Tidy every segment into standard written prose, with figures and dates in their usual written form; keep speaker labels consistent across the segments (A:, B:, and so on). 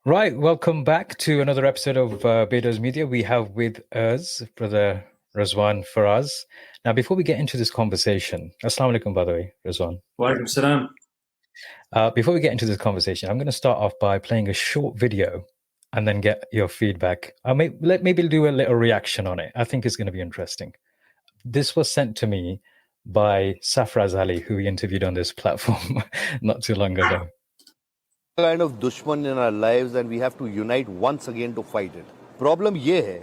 A: Right, welcome back to another episode of Bedos Media. We have with us Brother Razwan Faraz. Now, before we get into this conversation, Assalamu alaikum, by the way, Razwan.
B: Wa alaikum salam.
A: Before we get into this conversation, I'm going to start off by playing a short video and then get your feedback. Maybe do a little reaction on it. I think it's going to be interesting. This was sent to me by Safraz Ali, who we interviewed on this platform not too long ago.
C: Kind of dushman in our lives and we have to unite once again to fight it. Problem ye hai,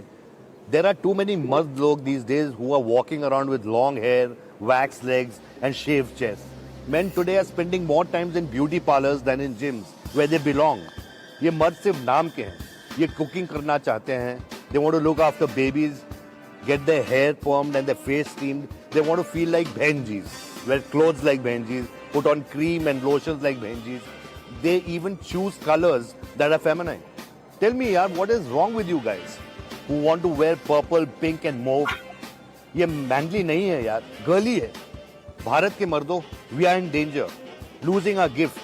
C: there are too many mard log these days who are walking around with long hair, waxed legs and shaved chests. Men today are spending more time in beauty parlors than in gyms where they belong. Ye mard sirf naam ke hain. Ye cooking karna chahte hain. They want to look after babies, get their hair permed and their face steamed. They want to feel like bhenjis, wear clothes like bhenjis, put on cream and lotions like bhenjis. They even choose colors that are feminine. Tell me, yaar, what is wrong with you guys who want to wear purple, pink and mauve? Ye manly nahi hai, yaar. Girly hai. Bharat ke mardo, we are in danger. Losing our gift,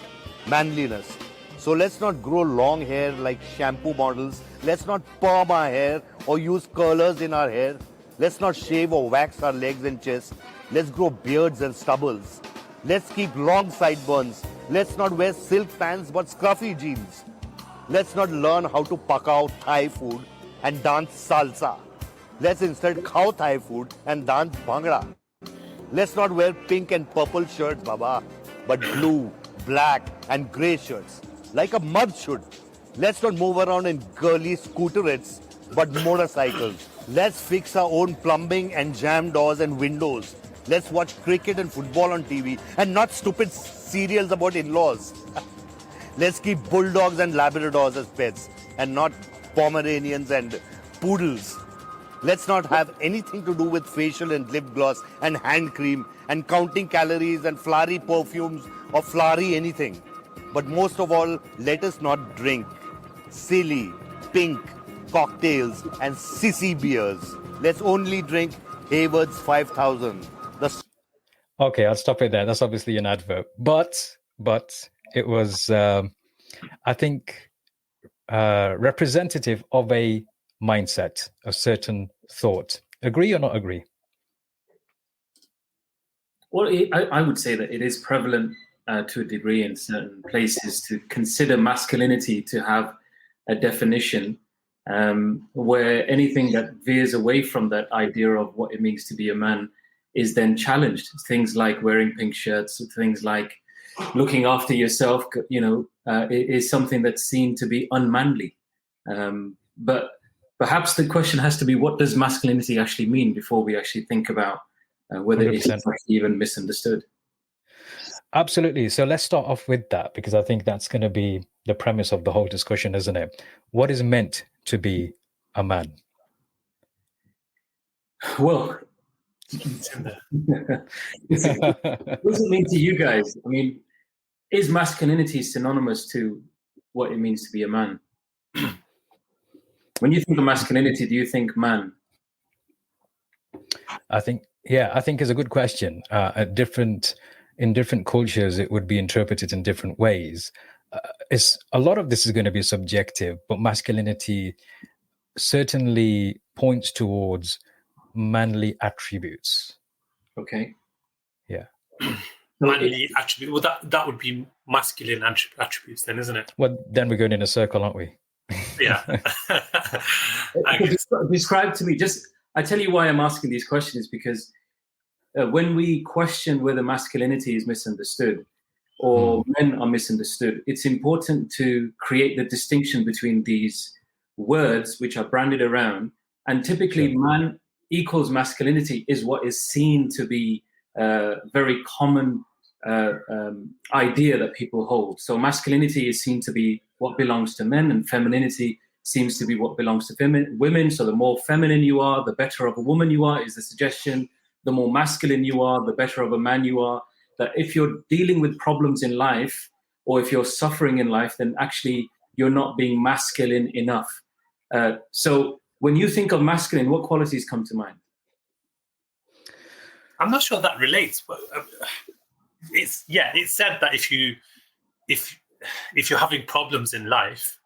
C: manliness. So let's not grow long hair like shampoo models. Let's not perm our hair or use curlers in our hair. Let's not shave or wax our legs and chest. Let's grow beards and stubbles. Let's keep long sideburns. Let's not wear silk pants but scruffy jeans. Let's not learn how to pakao Thai food and dance salsa. Let's instead khao Thai food and dance bhangra. Let's not wear pink and purple shirts, baba, but blue, black and grey shirts, like a mud should. Let's not move around in girly scooterettes, but motorcycles. Let's fix our own plumbing and jam doors and windows. Let's watch cricket and football on TV and not stupid serials about in-laws. Let's keep bulldogs and Labradors as pets and not Pomeranians and poodles. Let's not have anything to do with facial and lip gloss and hand cream and counting calories and flowery perfumes or flowery anything. But most of all, let us not drink silly, pink cocktails and sissy beers. Let's only drink Hayward's 5000.
A: Okay, I'll stop it there. That's obviously an advert, but it was, I think, representative of a mindset, a certain thought. Agree or not agree?
B: Well, I would say that it is prevalent to a degree in certain places to consider masculinity to have a definition where anything that veers away from that idea of what it means to be a man is then challenged. Things like wearing pink shirts, things like looking after yourself, is something that's seen to be unmanly. But perhaps the question has to be, what does masculinity actually mean before we actually think about whether 100%. It's even misunderstood?
A: Absolutely. So let's start off with that, because I think that's going to be the premise of the whole discussion, isn't it? What is meant to be a man?
B: Well, what does it mean to you guys? I mean, is masculinity synonymous to what it means to be a man? When you think of masculinity, do you think man?
A: I think it's a good question. In different cultures, it would be interpreted in different ways. A lot of this is going to be subjective, but masculinity certainly points towards manly attributes.
B: Okay.
A: Yeah.
D: Manly attribute. Well, that would be masculine attributes then, isn't it?
A: Well, then we're going in a circle, aren't we?
D: Yeah.
B: Describe to me, I tell you why I'm asking these questions, because when we question whether masculinity is misunderstood or men are misunderstood, it's important to create the distinction between these words which are branded around. And typically, man equals masculinity is what is seen to be a very common idea that people hold. So masculinity is seen to be what belongs to men, and femininity seems to be what belongs to women. So the more feminine you are, the better of a woman you are, is the suggestion. The more masculine you are, the better of a man you are. That if you're dealing with problems in life, or if you're suffering in life, then actually you're not being masculine enough. So when you think of masculine, what qualities come to mind?
D: I'm not sure that relates, but it's said that if you're having problems in life,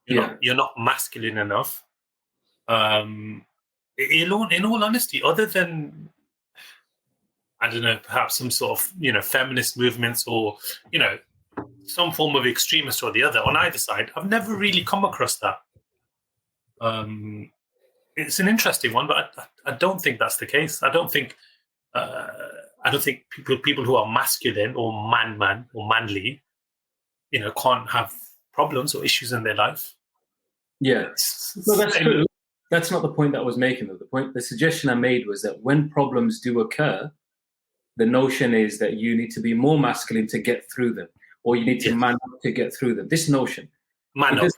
D: You're not masculine enough. In all honesty, other than, I don't know, perhaps some sort of, feminist movements or, some form of extremist or the other on either side, I've never really come across that. It's an interesting one, but I don't think that's the case. I don't think people who are masculine or man or manly, can't have problems or issues in their life.
B: Yeah, no, that's true. That's not the point that I was making, though. The suggestion I made was that when problems do occur, the notion is that you need to be more masculine to get through them, or you need to man up to get through them. This notion.
D: Man up,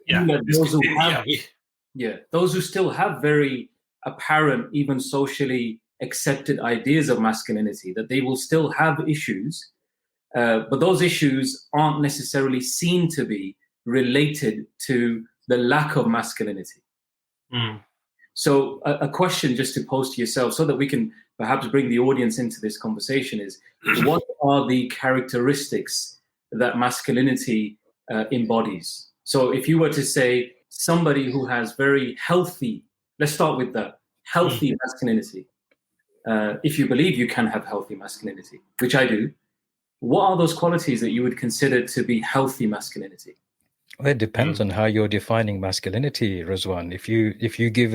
B: Those who still have very apparent, even socially accepted ideas of masculinity, that they will still have issues, but those issues aren't necessarily seen to be related to the lack of masculinity. So a question just to pose to yourself so that we can perhaps bring the audience into this conversation is, what are the characteristics that masculinity embodies? So if you were to say somebody who has very healthy, let's start with that, healthy masculinity. If you believe you can have healthy masculinity, which I do, what are those qualities that you would consider to be healthy masculinity?
A: Well, it depends on how you're defining masculinity, Rizwan. If you give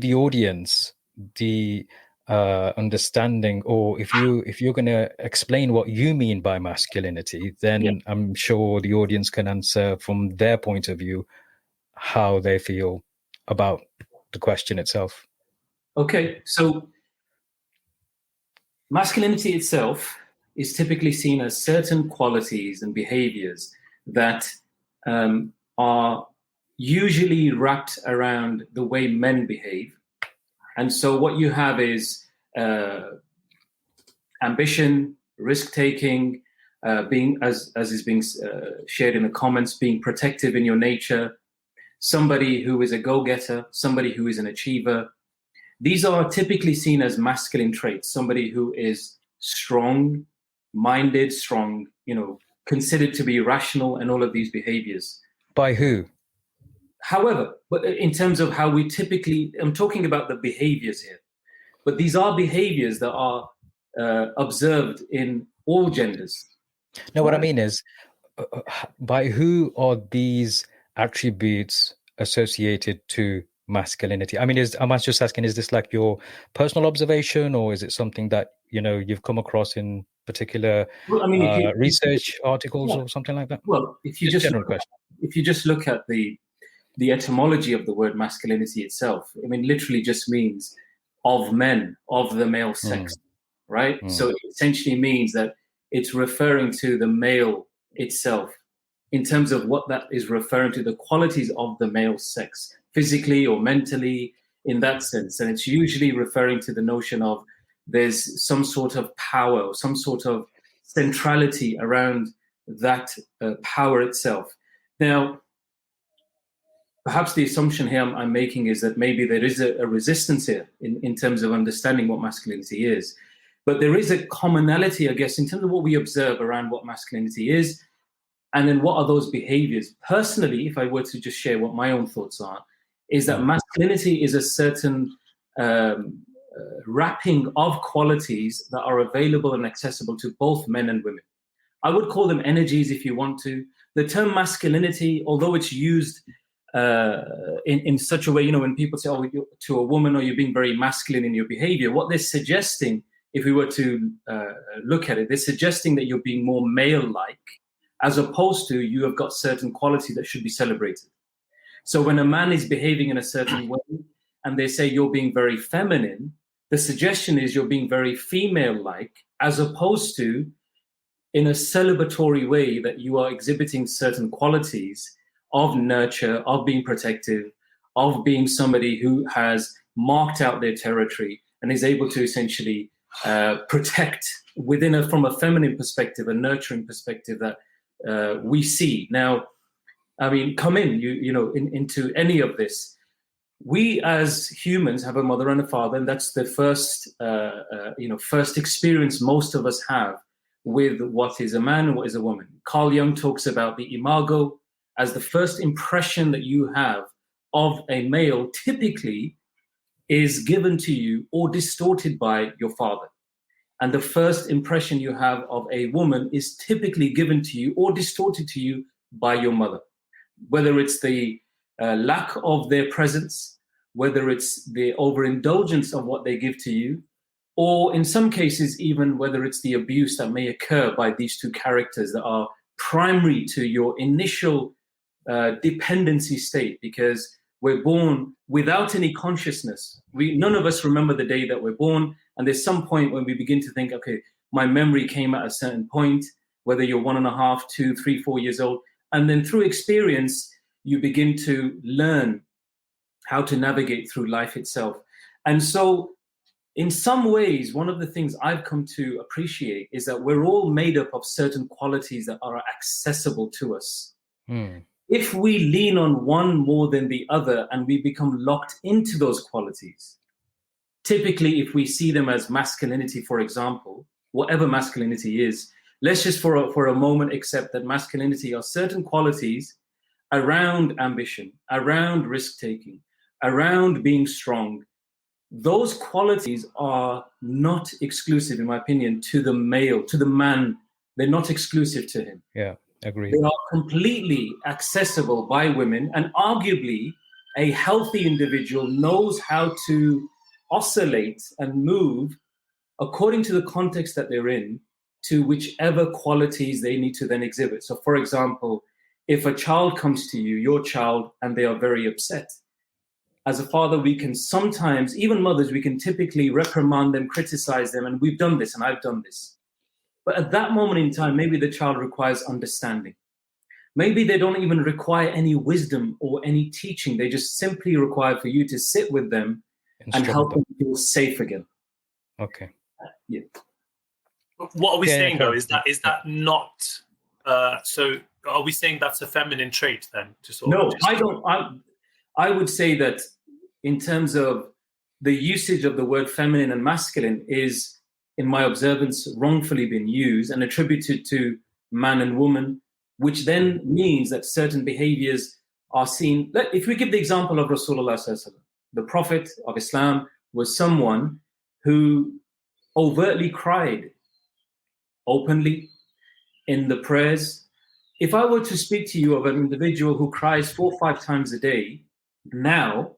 A: the audience the understanding, or if you're going to explain what you mean by masculinity, then I'm sure the audience can answer from their point of view how they feel about the question itself.
B: Okay, so masculinity itself is typically seen as certain qualities and behaviors that are usually wrapped around the way men behave. And so what you have is ambition, risk-taking, being, as is being shared in the comments, being protective in your nature, somebody who is a go-getter, somebody who is an achiever. These are typically seen as masculine traits, somebody who is strong-minded, strong, considered to be rational, and all of these behaviors.
A: By who?
B: However, but in terms of how we typically, I'm talking about the behaviors here, but these are behaviors that are observed in all genders.
A: No, what I mean is, by who are these attributes associated to masculinity? I mean, am I just asking, is this like your personal observation, or is it something that you've come across in particular research articles or something like that?
B: Well, if you just look at the etymology of the word masculinity itself, I mean, literally just means of men, of the male sex, right? So it essentially means that it's referring to the male itself in terms of what that is referring to, the qualities of the male sex, physically or mentally, in that sense. And it's usually referring to the notion of there's some sort of power or some sort of centrality around that power itself. Now, perhaps the assumption here I'm making is that maybe there is a resistance here in terms of understanding what masculinity is. But there is a commonality, I guess, in terms of what we observe around what masculinity is, and then what are those behaviors. Personally, if I were to just share what my own thoughts are, is that masculinity is a certain wrapping of qualities that are available and accessible to both men and women. I would call them energies if you want to. The term masculinity, although it's used in such a way, when people say, oh, to a woman, or you're being very masculine in your behavior, what they're suggesting, if we were to look at it, they're suggesting that you're being more male-like, as opposed to you have got certain quality that should be celebrated. So when a man is behaving in a certain way and they say you're being very feminine, the suggestion is you're being very female-like, as opposed to in a celebratory way that you are exhibiting certain qualities of nurture, of being protective, of being somebody who has marked out their territory and is able to essentially protect from a feminine perspective, a nurturing perspective that we see. Now, I mean, come into any of this. We as humans have a mother and a father, and that's the first experience most of us have with what is a man and what is a woman. Carl Jung talks about the imago, as the first impression that you have of a male typically is given to you or distorted by your father. And the first impression you have of a woman is typically given to you or distorted to you by your mother. Whether it's the lack of their presence, whether it's the overindulgence of what they give to you, or in some cases, even whether it's the abuse that may occur by these two characters that are primary to your initial dependency state, because we're born without any consciousness. None of us remember the day that we're born. And there's some point when we begin to think, okay, my memory came at a certain point, whether you're 1.5, 2, 3, 4 years old. And then through experience, you begin to learn how to navigate through life itself. And so in some ways, one of the things I've come to appreciate is that we're all made up of certain qualities that are accessible to us. If we lean on one more than the other and we become locked into those qualities, typically if we see them as masculinity, for example, whatever masculinity is, let's just for a moment accept that masculinity are certain qualities around ambition, around risk-taking, around being strong. Those qualities are not exclusive, in my opinion, to the male, to the man. They're not exclusive to him.
A: Yeah, agree.
B: They are completely accessible by women, and arguably a healthy individual knows how to oscillate and move according to the context that they're in to whichever qualities they need to then exhibit. So for example, if a child comes to you, your child, and they are very upset, as a father, we can sometimes, even mothers, we can typically reprimand them, criticize them, and we've done this and I've done this. But at that moment in time, maybe the child requires understanding. Maybe they don't even require any wisdom or any teaching. They just simply require for you to sit with them and help them feel safe again.
A: Okay.
B: Yeah.
D: What are we saying though? Is that not? So are we saying that's a feminine trait then?
B: I would say that in terms of the usage of the word feminine and masculine is, in my observance, wrongfully been used and attributed to man and woman, which then means that certain behaviors are seen. If we give the example of Rasulullah sallallahu alaihi wasallam, the Prophet of Islam was someone who overtly cried openly in the prayers. If I were to speak to you of an individual who cries 4 or 5 times a day, now,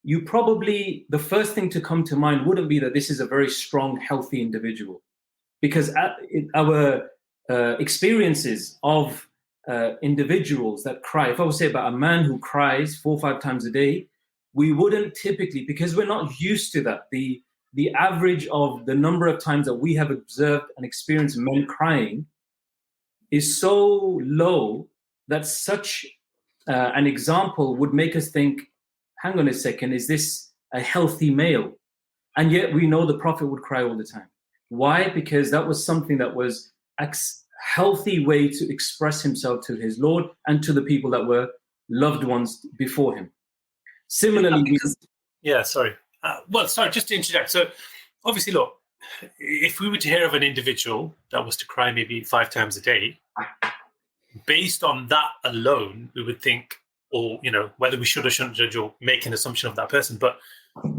B: you probably, the first thing to come to mind wouldn't be that this is a very strong, healthy individual. Because our experiences of individuals that cry, if I would say about a man who cries 4 or 5 times a day, we wouldn't typically, because we're not used to that. The average of the number of times that we have observed and experienced men crying is so low that such an example would make us think, hang on a second, is this a healthy male? And yet we know the Prophet would cry all the time. Why? Because that was something that was a healthy way to express himself to his Lord and to the people that were loved ones before him. Similarly,
D: just to interject. So obviously, look, if we were to hear of an individual that was to cry maybe 5 times a day, based on that alone, we would think, or, whether we should or shouldn't judge or make an assumption of that person. But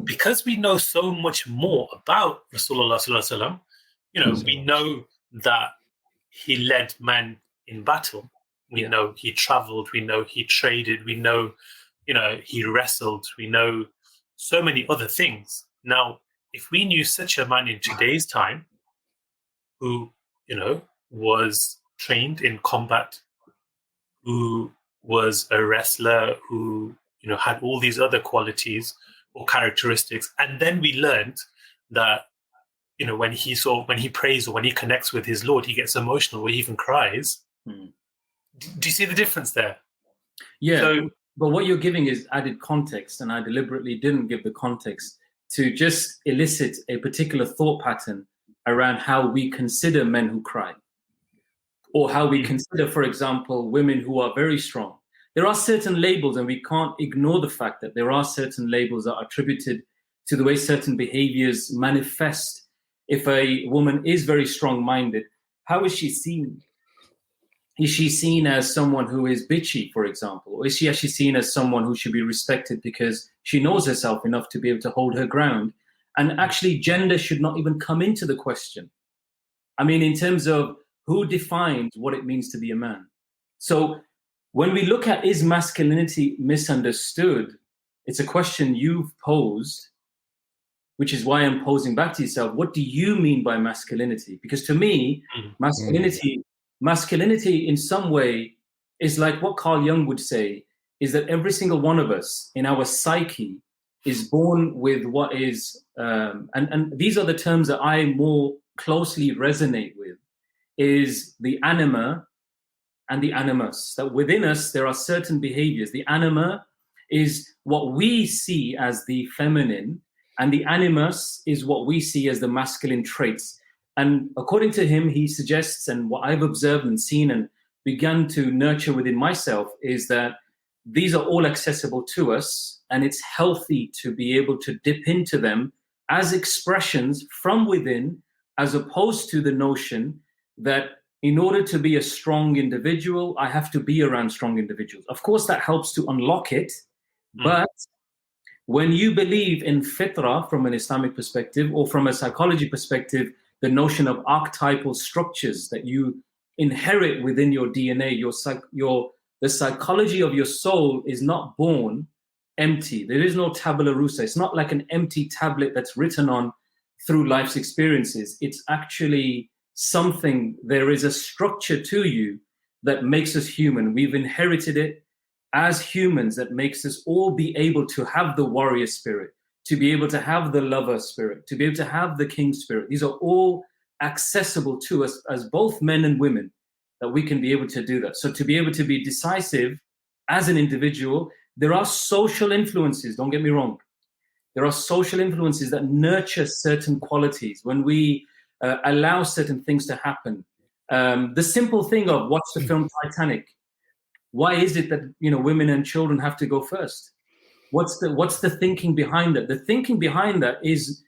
D: because we know so much more about Rasulullah sallallahu alaihi wasallam, we know that he led men in battle. We know he traveled. We know he traded. We know, he wrestled. We know so many other things. Now, if we knew such a man in today's time who, was trained in combat, who was a wrestler, who, had all these other qualities or characteristics, and then we learned that, when he prays or when he connects with his Lord, he gets emotional or he even cries. Do you see the difference there?
B: Yeah, but what you're giving is added context, and I deliberately didn't give the context to just elicit a particular thought pattern around how we consider men who cry, or how we consider, for example, women who are very strong. There are certain labels, and we can't ignore the fact that there are certain labels that are attributed to the way certain behaviors manifest. If a woman is very strong-minded, how is she seen? is she seen as someone who is bitchy, for example? Or is she actually seen as someone who should be respected because she knows herself enough to be able to hold her ground? And actually, gender should not even come into the question. I mean, in terms of who defines what it means to be a man. So when we look at is masculinity misunderstood, it's a question you've posed, which is why I'm posing back to yourself. What do you mean by masculinity? Because to me, masculinity in some way is like what Carl Jung would say, is that every single one of us in our psyche is born with what is, and these are the terms that I more closely resonate with, is the anima and the animus. That within us, there are certain behaviors. The anima is what we see as the feminine, and the animus is what we see as the masculine traits. And according to him, he suggests, and what I've observed and seen and begun to nurture within myself, is that these are all accessible to us, and it's healthy to be able to dip into them as expressions from within, as opposed to the notion that in order to be a strong individual, I have to be around strong individuals. Of course, that helps to unlock it, but when you believe in fitra from an Islamic perspective, or from a psychology perspective, the notion of archetypal structures that you inherit within your DNA, the psychology of your soul is not born empty. There is no tabula rasa. It's not like an empty tablet that's written on through life's experiences. It's actually something, there is a structure to you that makes us human. We've inherited it as humans, that makes us all be able to have the warrior spirit, to be able to have the lover spirit, to be able to have the king spirit. These are all accessible to us as both men and women, that we can be able to do that. So to be able to be decisive as an individual, there are social influences, don't get me wrong. There are social influences that nurture certain qualities when we allow certain things to happen. The simple thing of watch the film Titanic. Why is it that women and children have to go first? What's the thinking behind that? The thinking behind that is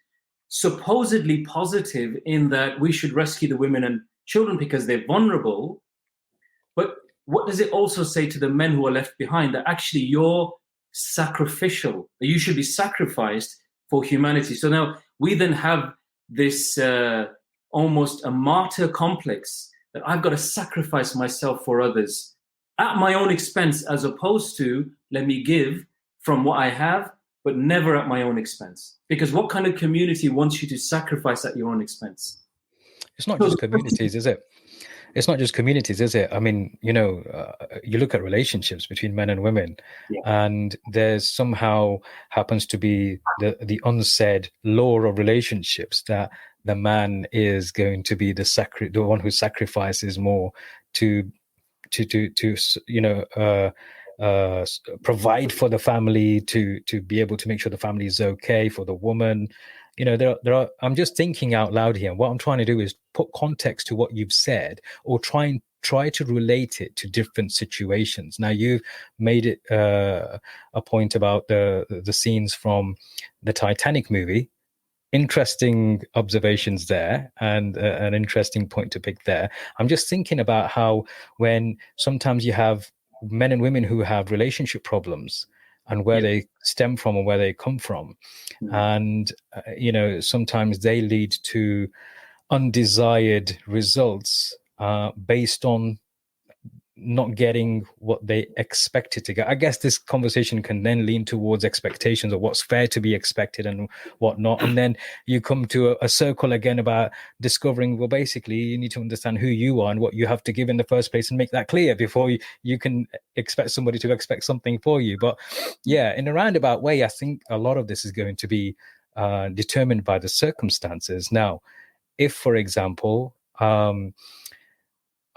B: supposedly positive, in that we should rescue the women and children because they're vulnerable. But what does it also say to the men who are left behind? That actually you're sacrificial, that you should be sacrificed for humanity. So now we then have this almost a martyr complex, that I've got to sacrifice myself for others at my own expense, as opposed to let me give from what I have, but never at my own expense. Because what kind of community wants you to sacrifice at your own expense?
A: It's not just communities, is it? It's not just communities, is it? I mean, you look at relationships between men and women, and there's somehow happens to be the unsaid law of relationships that the man is going to be the one who sacrifices more to provide for the family, to be able to make sure the family is okay. For the woman, there are I'm just thinking out loud here, and what I'm trying to do is put context to what you've said, or try to relate it to different situations. Now, you've made it a point about the scenes from the Titanic movie. Interesting observations there, and an interesting point to pick there. I'm just thinking about how when sometimes you have men and women who have relationship problems, and where they stem from and where they come from. And, sometimes they lead to undesired results based on not getting what they expected to get. I guess this conversation can then lean towards expectations of what's fair to be expected and whatnot. And then you come to a circle again about discovering, well, basically, you need to understand who you are and what you have to give in the first place, and make that clear before you can expect somebody to expect something for you. But yeah, in a roundabout way, I think a lot of this is going to be determined by the circumstances. Now, if, for example,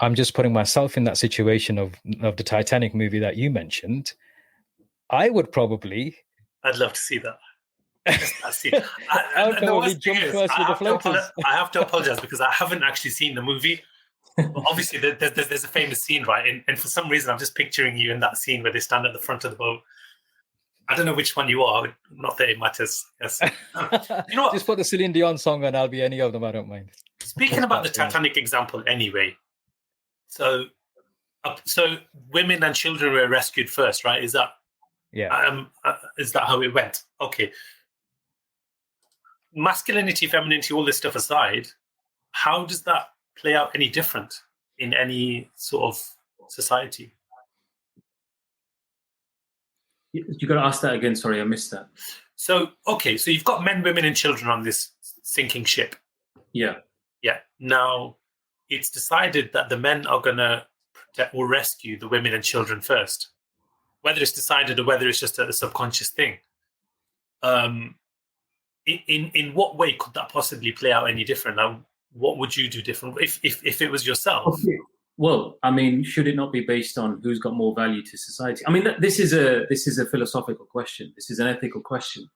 A: I'm just putting myself in that situation of the Titanic movie that you mentioned, I would probably...
D: I'd love to see that.
A: I would probably jump first with the floaters.
D: I have to apologize because I haven't actually seen the movie. But obviously, there's a famous scene, right? And for some reason, I'm just picturing you in that scene where they stand at the front of the boat. I don't know which one you are. Not that it matters. Yes. You know what?
A: Just put the Celine Dion song on. I'll be any of them. I don't mind.
D: Speaking about the Titanic example anyway. So So women and children were rescued first, right? Is that how it went? Okay. Masculinity, femininity, all this stuff aside, how does that play out any different in any sort of society?
B: You got to ask that again. Sorry, I missed that.
D: So you've got men, women, and children on this sinking ship.
B: Yeah.
D: Now, it's decided that the men are going to protect or rescue the women and children first, whether it's decided or whether it's just a subconscious thing. In what way could that possibly play out any different? Now, what would you do different if it was yourself?
B: Okay. Well, I mean, should it not be based on who's got more value to society? I mean, this is a philosophical question. This is an ethical question.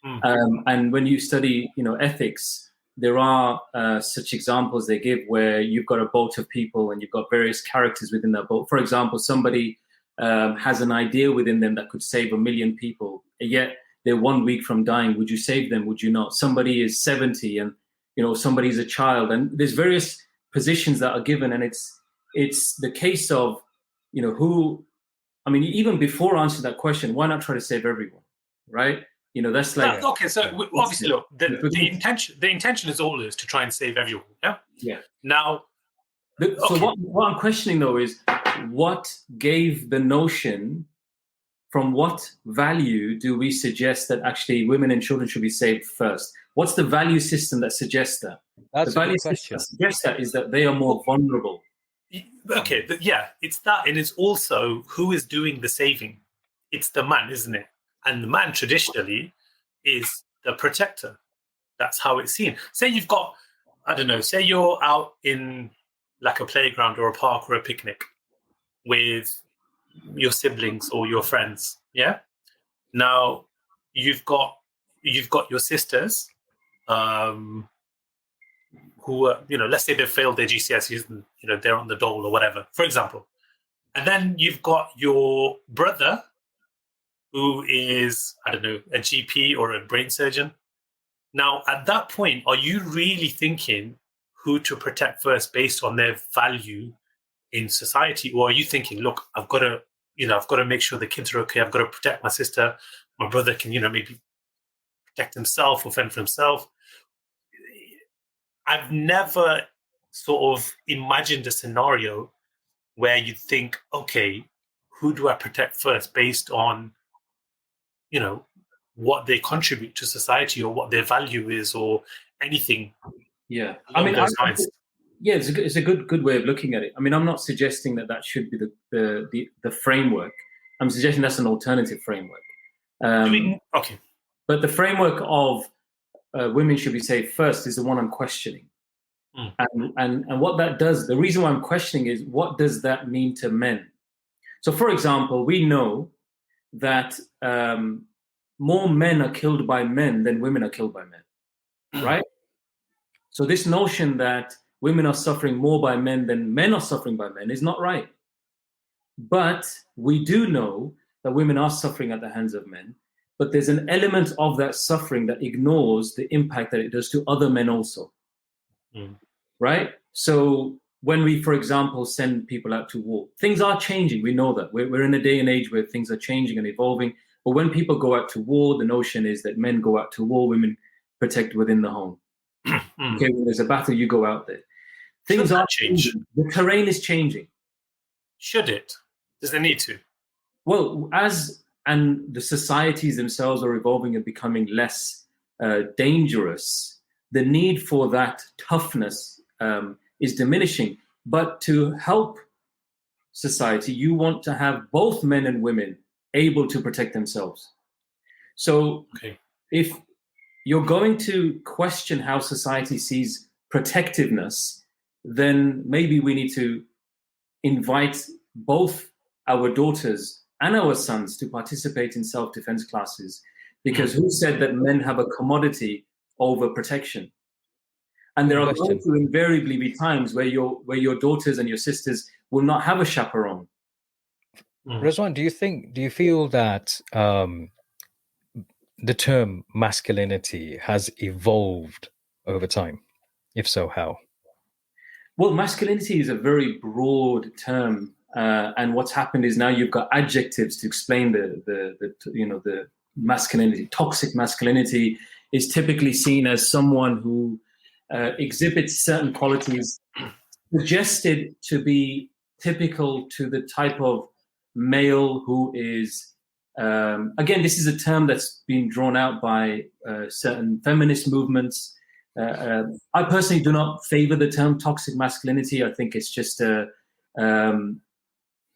B: And when you study, ethics, there are such examples they give where you've got a boat of people and you've got various characters within that boat. For example, somebody has an idea within them that could save 1 million people, yet they're 1 week from dying. Would you save them? Would you not? Somebody is 70 and, somebody's a child. And there's various positions that are given. And it's the case of, even before answering that question, why not try to save everyone, right? That's like...
D: Okay, so obviously, look, the intention is always to try and save everyone, yeah?
B: Yeah.
D: Now...
B: So what I'm questioning, though, is what gave the notion, from what value do we suggest that actually women and children should be saved first? What's the value system that suggests that?
A: That's
B: the value
A: a good question.
B: system that suggests that is that they are more vulnerable.
D: Okay, it's that, and it's also who is doing the saving. It's the man, isn't it? And the man traditionally is the protector. That's how it's seen. Say you've got, say you're out in like a playground or a park or a picnic with your siblings or your friends, yeah? Now, you've got your sisters who are, let's say they've failed their GCSEs and, they're on the dole or whatever, for example. And then you've got your brother who is, a GP or a brain surgeon. Now, at that point, are you really thinking who to protect first based on their value in society? Or are you thinking, look, I've got to make sure the kids are okay. I've got to protect my sister. My brother can, maybe protect himself or fend for himself. I've never sort of imagined a scenario where you think, okay, who do I protect first based on, what they contribute to society or what their value is or anything.
B: Yeah. It's a good way of looking at it. I mean, I'm not suggesting that should be the framework. I'm suggesting that's an alternative framework.
D: Okay.
B: But the framework of women should be saved first is the one I'm questioning. And what that does, the reason why I'm questioning is, what does that mean to men? So, for example, we know that more men are killed by men than women are killed by men, right? So this notion that women are suffering more by men than men are suffering by men is not right. But we do know that women are suffering at the hands of men, but there's an element of that suffering that ignores the impact that it does to other men also, right? So when we, for example, send people out to war, things are changing. We know that. We're in a day and age where things are changing and evolving. But when people go out to war, the notion is that men go out to war, women protect within the home. Okay, when there's a battle, you go out there. Things are changing. The terrain is changing.
D: Should it? Does it need to?
B: Well, and the societies themselves are evolving and becoming less dangerous, the need for that toughness is diminishing. But to help society, you want to have both men and women able to protect themselves. So if you're going to question how society sees protectiveness, then maybe we need to invite both our daughters and our sons to participate in self-defense classes, because who said that men have a commodity over protection? And there are going to invariably be times where your daughters and your sisters will not have a chaperone.
A: Rizwan, do you feel that the term masculinity has evolved over time? If so, how?
B: Well, masculinity is a very broad term. and what's happened is now you've got adjectives to explain the masculinity. Toxic masculinity is typically seen as someone who exhibits certain qualities suggested to be typical to the type of male who is, again, this is a term that's been drawn out by certain feminist movements. I personally do not favor the term toxic masculinity. I think it's just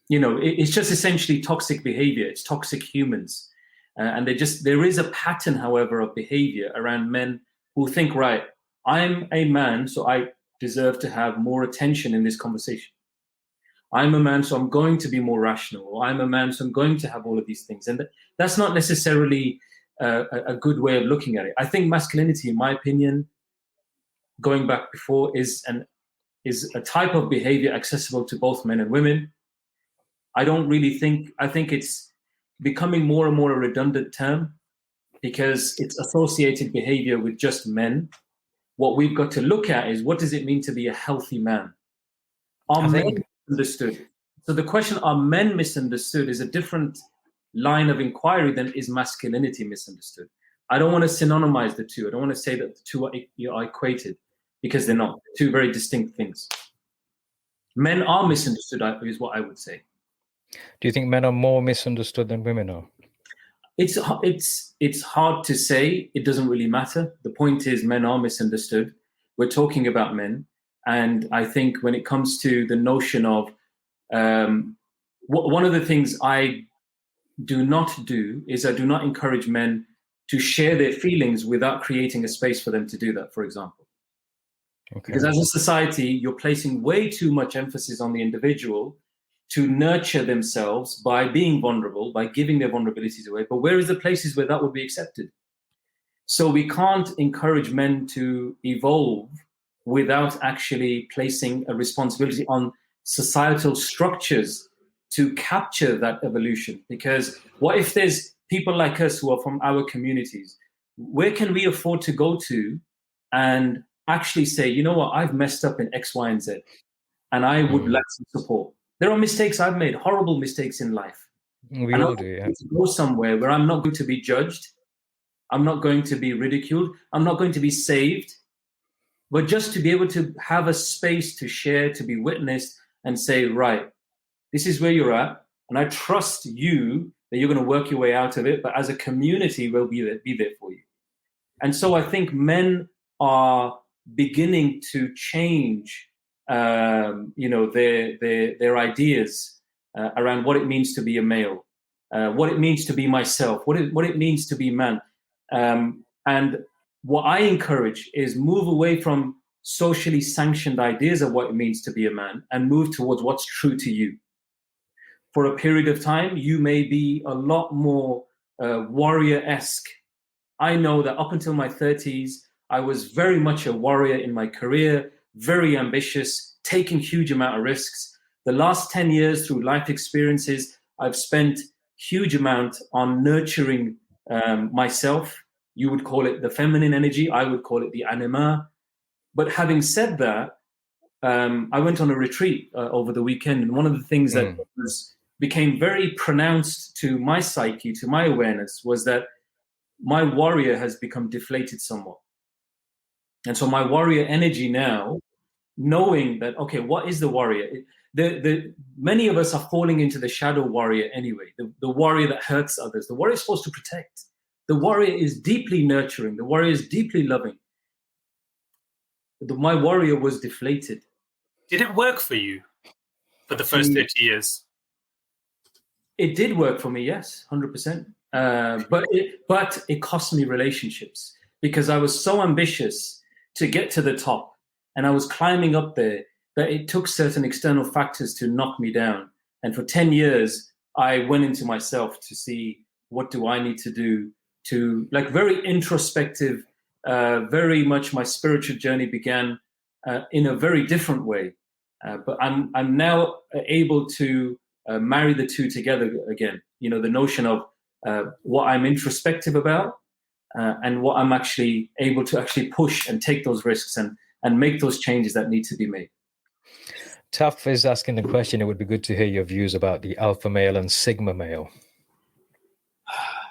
B: it's just essentially toxic behavior. It's toxic humans. And there is a pattern, however, of behavior around men who think, right, I'm a man, so I deserve to have more attention in this conversation. I'm a man, so I'm going to be more rational. Or I'm a man, so I'm going to have all of these things. And that's not necessarily a good way of looking at it. I think masculinity, in my opinion, going back before, is a type of behavior accessible to both men and women. I think it's becoming more and more a redundant term because it's associated behavior with just men. What we've got to look at is, what does it mean to be a healthy man? Are men misunderstood? So the question, are men misunderstood, is a different line of inquiry than is masculinity misunderstood. I don't want to synonymize the two. I don't want to say that the two are equated, because they're not. They're two very distinct things. Men are misunderstood, is what I would say.
A: Do you think men are more misunderstood than women are?
B: It's hard to say. It doesn't really matter. The point is, men are misunderstood. We're talking about men. And I think when it comes to the notion of one of the things I do not do is I do not encourage men to share their feelings without creating a space for them to do that, for example. Okay. Because as a society, you're placing way too much emphasis on the individual to nurture themselves by being vulnerable, by giving their vulnerabilities away. But where is the places where that would be accepted? So we can't encourage men to evolve without actually placing a responsibility on societal structures to capture that evolution. Because what if there's people like us who are from our communities? Where can we afford to go to and actually say, you know what, I've messed up in X, Y, and Z, and I would like some support. There are mistakes I've made, horrible mistakes in life.
A: We all do, yeah.
B: To go somewhere where I'm not going to be judged, I'm not going to be ridiculed, I'm not going to be saved, but just to be able to have a space to share, to be witnessed, and say, right, this is where you're at, and I trust you that you're going to work your way out of it, but as a community, we'll be there for you. And so I think men are beginning to change their ideas around what it means to be a male, what it means to be myself, what it means to be man. And what I encourage is move away from socially sanctioned ideas of what it means to be a man and move towards what's true to you. For a period of time, you may be a lot more warrior-esque. I know that up until my 30s, I was very much a warrior in my career, very ambitious, taking huge amount of risks. The last 10 years through life experiences, I've spent huge amount on nurturing myself. You would call it the feminine energy. I would call it the anima. But having said that, I went on a retreat over the weekend. And one of the things that became very pronounced to my psyche, to my awareness, was that my warrior has become deflated somewhat. And so my warrior energy now, knowing that, okay, what is the warrior? Many of us are falling into the shadow warrior anyway, the warrior that hurts others. The warrior is supposed to protect. The warrior is deeply nurturing. The warrior is deeply loving. My warrior was deflated.
D: Did it work for you for the first 30 years?
B: It did work for me, yes, 100%. But it cost me relationships because I was so ambitious to get to the top, and I was climbing up there, that it took certain external factors to knock me down. And for 10 years, I went into myself to see, what do I need to do to, like, very introspective, very much my spiritual journey began in a very different way. But I'm now able to marry the two together again. You know, the notion of what I'm introspective about, and what I'm actually able to actually push and take those risks and make those changes that need to be made.
A: Taf is asking the question. It would be good to hear your views about the alpha male and sigma male.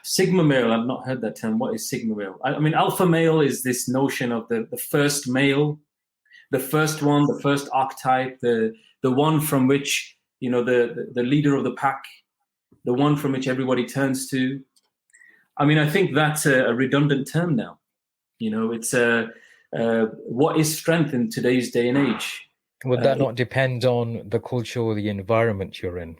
B: Sigma male, I've not heard that term. What is sigma male? I mean, alpha male is this notion of the first male, the first one, the first archetype, the one from which, you know, the leader of the pack, the one from which everybody turns to. I mean, I think that's a redundant term now. You know, it's what is strength in today's day and age?
A: Would that not depend on the culture or the environment you're in?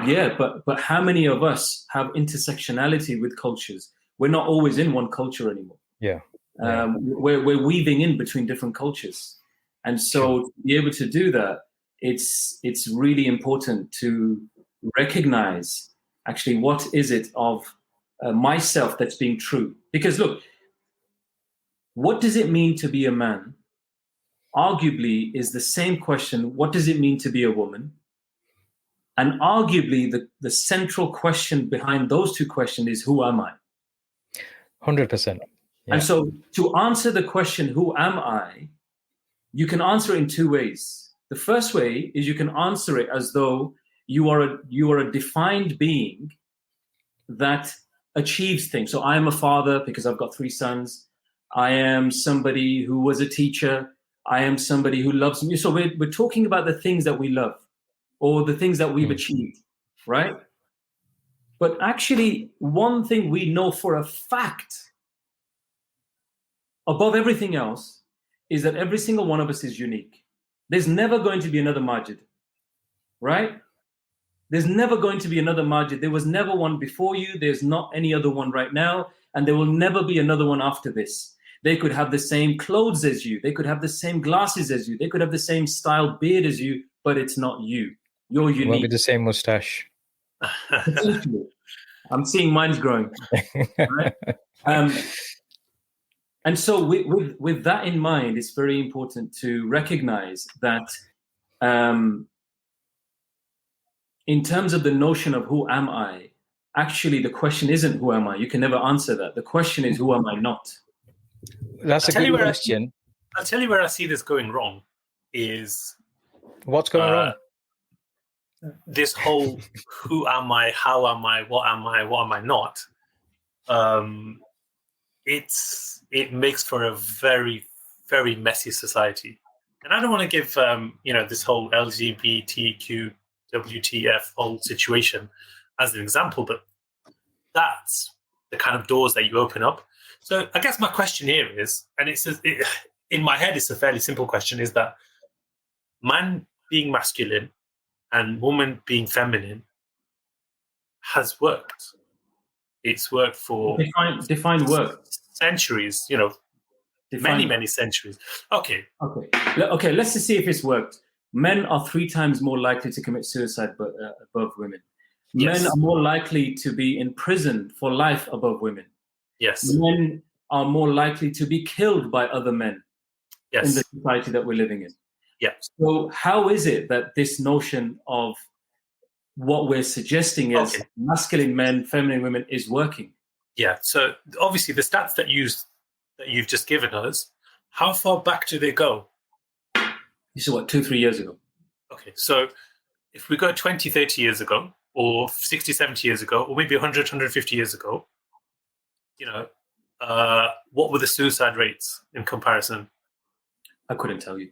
B: Yeah, but how many of us have intersectionality with cultures? We're not always in one culture anymore.
A: Yeah.
B: We're weaving in between different cultures, and so to be able to do that, it's really important to recognize actually what is it of myself that's being true. Because look, what does it mean to be a man? Arguably, is the same question. What does it mean to be a woman? And arguably, the central question behind those two questions is, who am I?
A: 100%. Yeah.
B: And so to answer the question, who am I, you can answer it in two ways. The first way is you can answer it as though you are a defined being that achieves things. So I am a father because I've got 3 sons. I am somebody who was a teacher. I am somebody who loves me. So we're talking about the things that we love, or the things that we've achieved, right? But actually, one thing we know for a fact, above everything else, is that every single one of us is unique. There's never going to be another Majid, right? There's never going to be another Majid. There was never one before you. There's not any other one right now. And there will never be another one after this. They could have the same clothes as you. They could have the same glasses as you. They could have the same style beard as you, but it's not you. You're unique.
A: It won't be the same mustache.
B: I'm seeing mine's growing. Right? And so with that in mind, it's very important to recognize that in terms of the notion of who am I, actually the question isn't who am I? You can never answer that. The question is, who am I not?
A: That's a good question.
D: I'll tell you where I see this going wrong is...
A: What's going wrong?
D: This whole who am I, how am I, what am I not? It makes for a very, very messy society. And I don't want to give this whole LGBTQ WTF whole situation as an example, but that's the kind of doors that you open up. So I guess my question here is, and in my head it's a fairly simple question, is that man being masculine and woman being feminine has worked. It's worked for
B: define work.
D: Centuries, many centuries. Okay.
B: Let's just see if it's worked. Men are 3 times more likely to commit suicide above women.
D: Yes.
B: Men are more likely to be in prison for life above women.
D: Yes.
B: Men are more likely to be killed by other men in the society that we're living in.
D: Yeah.
B: So how is it that this notion of what we're suggesting is masculine men, feminine women is working?
D: Yeah. So obviously the stats that you've just given us, how far back do they go?
B: This is 2-3 years ago. Okay.
D: So if we go 20, 30 years ago, or 60, 70 years ago, or maybe 100, 150 years ago, what were the suicide rates in comparison?
B: I couldn't tell you.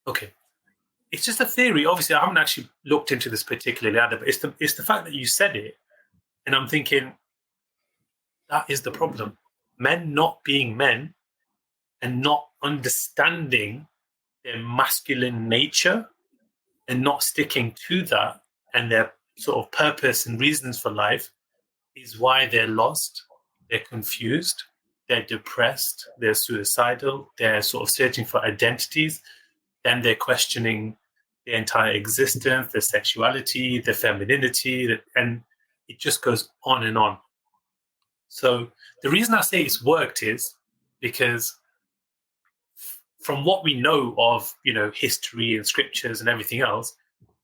D: Okay. It's just a theory. Obviously, I haven't actually looked into this particularly either, but it's the fact that you said it, and I'm thinking that is the problem. Men not being men and not understanding their masculine nature and not sticking to that and their sort of purpose and reasons for life is why they're lost, they're confused, they're depressed, they're suicidal, they're sort of searching for identities, then they're questioning their entire existence, their sexuality, their femininity, and it just goes on and on. So the reason I say it's worked is because from what we know of, history and scriptures and everything else,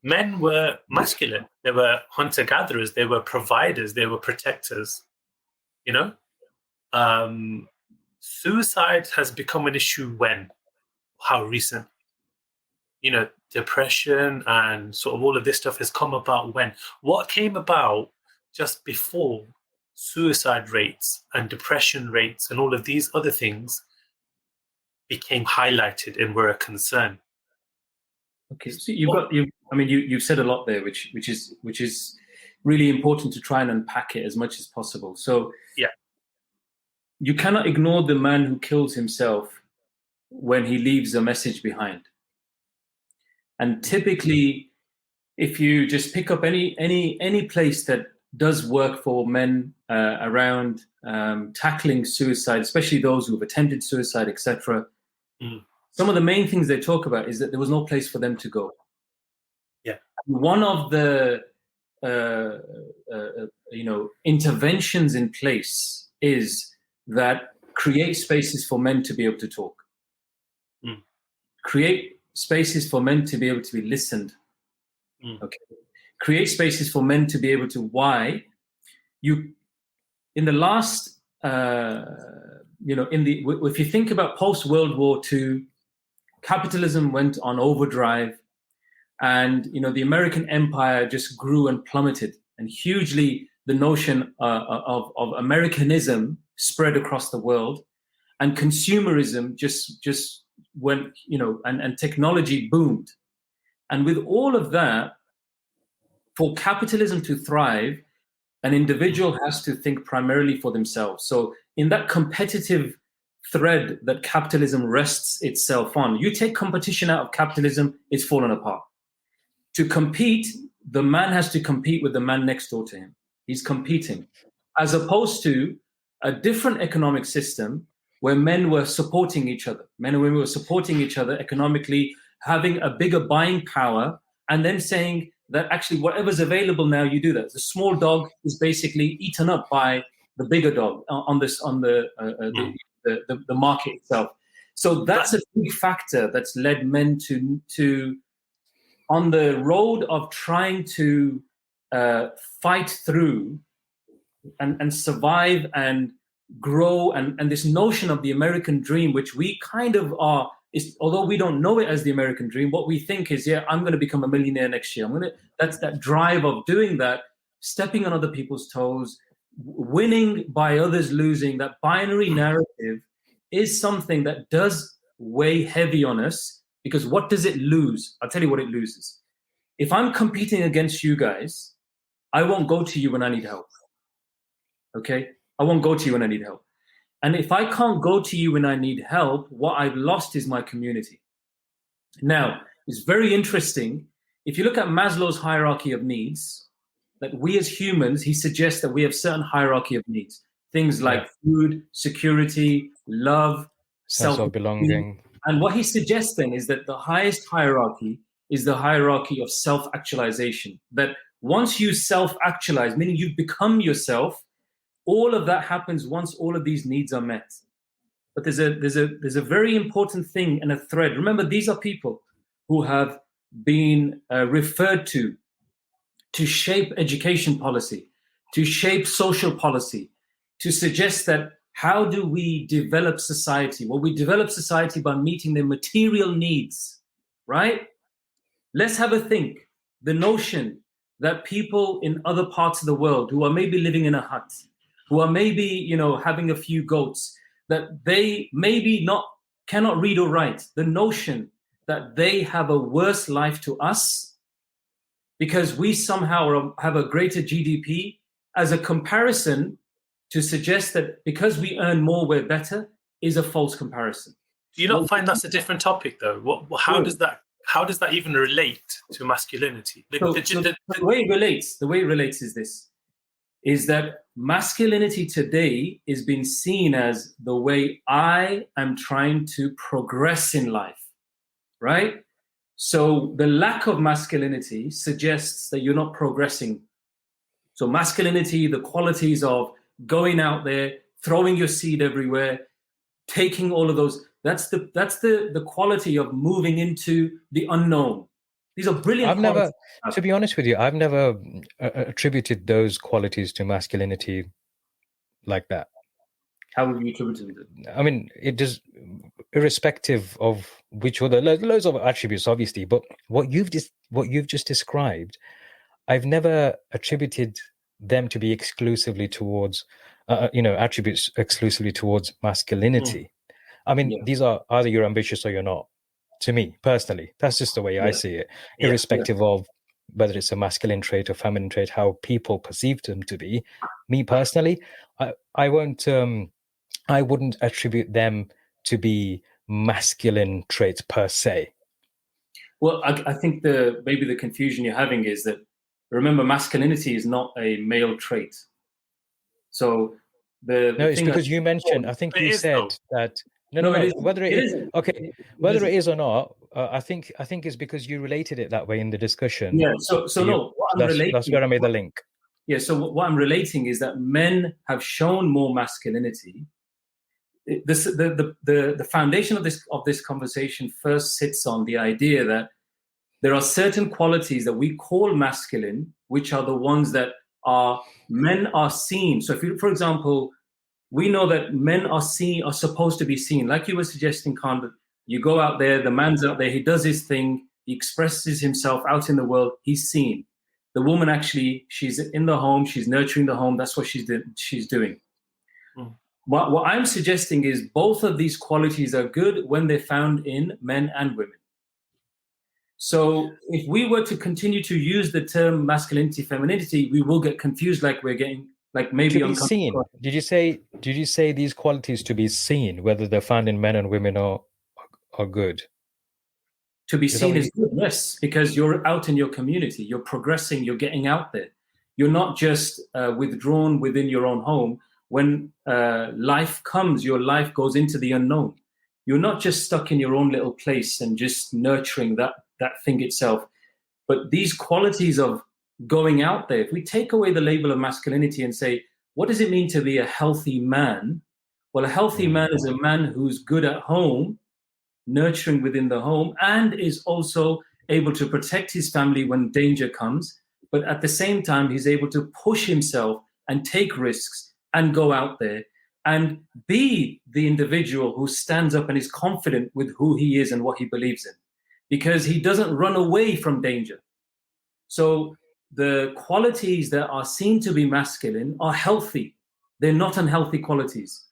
D: men were masculine. They were hunter-gatherers. They were providers. They were protectors. Suicide has become an issue when? How recent? depression and sort of all of this stuff has come about when? What came about just before suicide rates and depression rates and all of these other things became highlighted and were a concern?
B: Okay, so you've said a lot there, which is really important to try and unpack it as much as possible. So
D: yeah,
B: you cannot ignore the man who kills himself when he leaves a message behind. And typically, if you just pick up any place that does work for men around tackling suicide, especially those who have attempted suicide, etc., some of the main things they talk about is that there was no place for them to go.
D: Yeah.
B: One of the interventions in place is that create spaces for men to be able to talk. Create spaces for men to be able to be listened. Okay. Create spaces for men to be able to why you in the last if you think about post World War II, capitalism went on overdrive, and the American empire just grew and plummeted, and hugely the notion of Americanism spread across the world, and consumerism just went, and technology boomed. And with all of that, for capitalism to thrive, an individual has to think primarily for themselves. So in that competitive thread that capitalism rests itself on, you take competition out of capitalism, it's fallen apart. To compete, the man has to compete with the man next door to him. He's competing, as opposed to a different economic system where men were supporting each other. Men and women were supporting each other economically, having a bigger buying power, and then saying that actually whatever's available now, you do that. The small dog is basically eaten up by the bigger dog on the market itself. So that's a big factor that's led men to on the road of trying to fight through and survive and grow, and this notion of the American dream, which we kind of are, although we don't know it as the American dream, what we think is, I'm going to become a millionaire next year. That's that drive of doing that, stepping on other people's toes, winning by others losing. That binary narrative is something that does weigh heavy on us, because what does it lose? I'll tell you what it loses. If I'm competing against you guys, I won't go to you when I need help. Okay? I won't go to you when I need help. And if I can't go to you when I need help, what I've lost is my community. Now, it's very interesting. If you look at Maslow's hierarchy of needs, that we as humans, he suggests that we have certain hierarchy of needs. Things like food, security, love,
A: sense of belonging.
B: And what he suggests then is that the highest hierarchy is the hierarchy of self-actualization. That once you self-actualize, meaning you become yourself, all of that happens once all of these needs are met. But there's a very important thing and a thread. Remember, these are people who have been referred to shape education policy, to shape social policy, to suggest that how do we develop society? Well, we develop society by meeting their material needs, right? Let's have a think. The notion that people in other parts of the world who are maybe living in a hut, who are maybe, having a few goats, that they maybe cannot read or write. The notion that they have a worse life to us because we somehow have a greater GDP as a comparison to suggest that because we earn more, we're better, is a false comparison.
D: Do you not find that's a different topic, though? How does that even relate to masculinity?
B: The way it relates is this. Is that masculinity today is being seen as the way I am trying to progress in life, right? So the lack of masculinity suggests that you're not progressing. So masculinity, the qualities of going out there, throwing your seed everywhere, taking all of those, that's the quality of moving into the unknown. These are brilliant.
A: To be honest with you, I've never attributed those qualities to masculinity like that.
B: How have you attributed it?
A: I mean, it does, irrespective of which other loads of attributes, obviously. But what you've just described, I've never attributed them to be exclusively towards, attributes exclusively towards masculinity. I mean, these are either you're ambitious or you're not. To me personally, that's just the way I see it, irrespective of whether it's a masculine trait or feminine trait, how people perceive them to be. Me personally, I wouldn't attribute them to be masculine traits per se.
B: Well, I think maybe the confusion you're having is that, remember, masculinity is not a male trait. So
A: it's because you mentioned, I think you said that. No. Whether it is or not, I think it's because you related it that way in the discussion.
B: Yeah. So
A: that's where I made the link.
B: Yeah. So what I'm relating is that men have shown more masculinity. The foundation of this conversation first sits on the idea that there are certain qualities that we call masculine, which are the ones that men are seen. So for example, we know that men are supposed to be seen. Like you were suggesting, Khan, you go out there, the man's out there, he does his thing, he expresses himself out in the world, he's seen. The woman actually, she's in the home, she's nurturing the home, that's what she's doing. Mm. What I'm suggesting is both of these qualities are good when they're found in men and women. So if we were to continue to use the term masculinity, femininity, we will get confused, like we're getting, like maybe
A: to be seen. Did you say these qualities to be seen, whether they're found in men and women are good?
B: To be seen is good, yes, because you're out in your community, you're progressing, you're getting out there. You're not just withdrawn within your own home. When life comes, your life goes into the unknown. You're not just stuck in your own little place and just nurturing that thing itself. But these qualities of going out there, if we take away the label of masculinity and say, what does it mean to be a healthy man? Well, a healthy man is a man who's good at home, nurturing within the home, and is also able to protect his family when danger comes. But at the same time, he's able to push himself and take risks and go out there and be the individual who stands up and is confident with who he is and what he believes in, because he doesn't run away from danger. So the qualities that are seen to be masculine are healthy. They're not unhealthy qualities.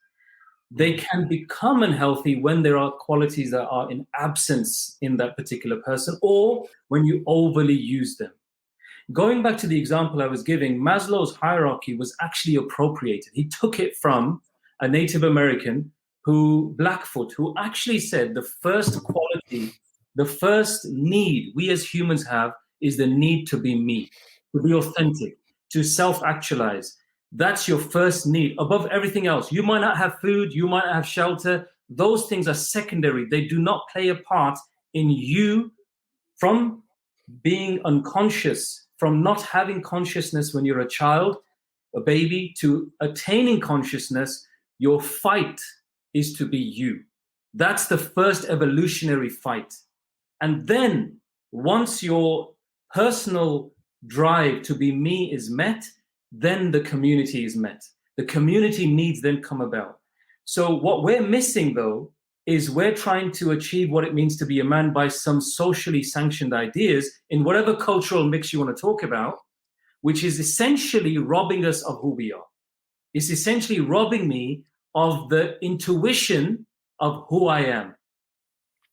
B: They can become unhealthy when there are qualities that are in absence in that particular person, or when you overly use them. Going back to the example I was giving, Maslow's hierarchy was actually appropriated. He took it from a Native American, Blackfoot, who actually said the first quality, the first need we as humans have is the need to be me, to be authentic, to self-actualize. That's your first need above everything else. You might not have food, you might not have shelter. Those things are secondary. They do not play a part in you from being unconscious, from not having consciousness when you're a child, a baby, to attaining consciousness. Your fight is to be you. That's the first evolutionary fight. And then once your personal drive to be me is met, then the community is met. The community needs then come about. So what we're missing, though, is we're trying to achieve what it means to be a man by some socially sanctioned ideas in whatever cultural mix you want to talk about, which is essentially robbing us of who we are. It's essentially robbing me of the intuition of who I am.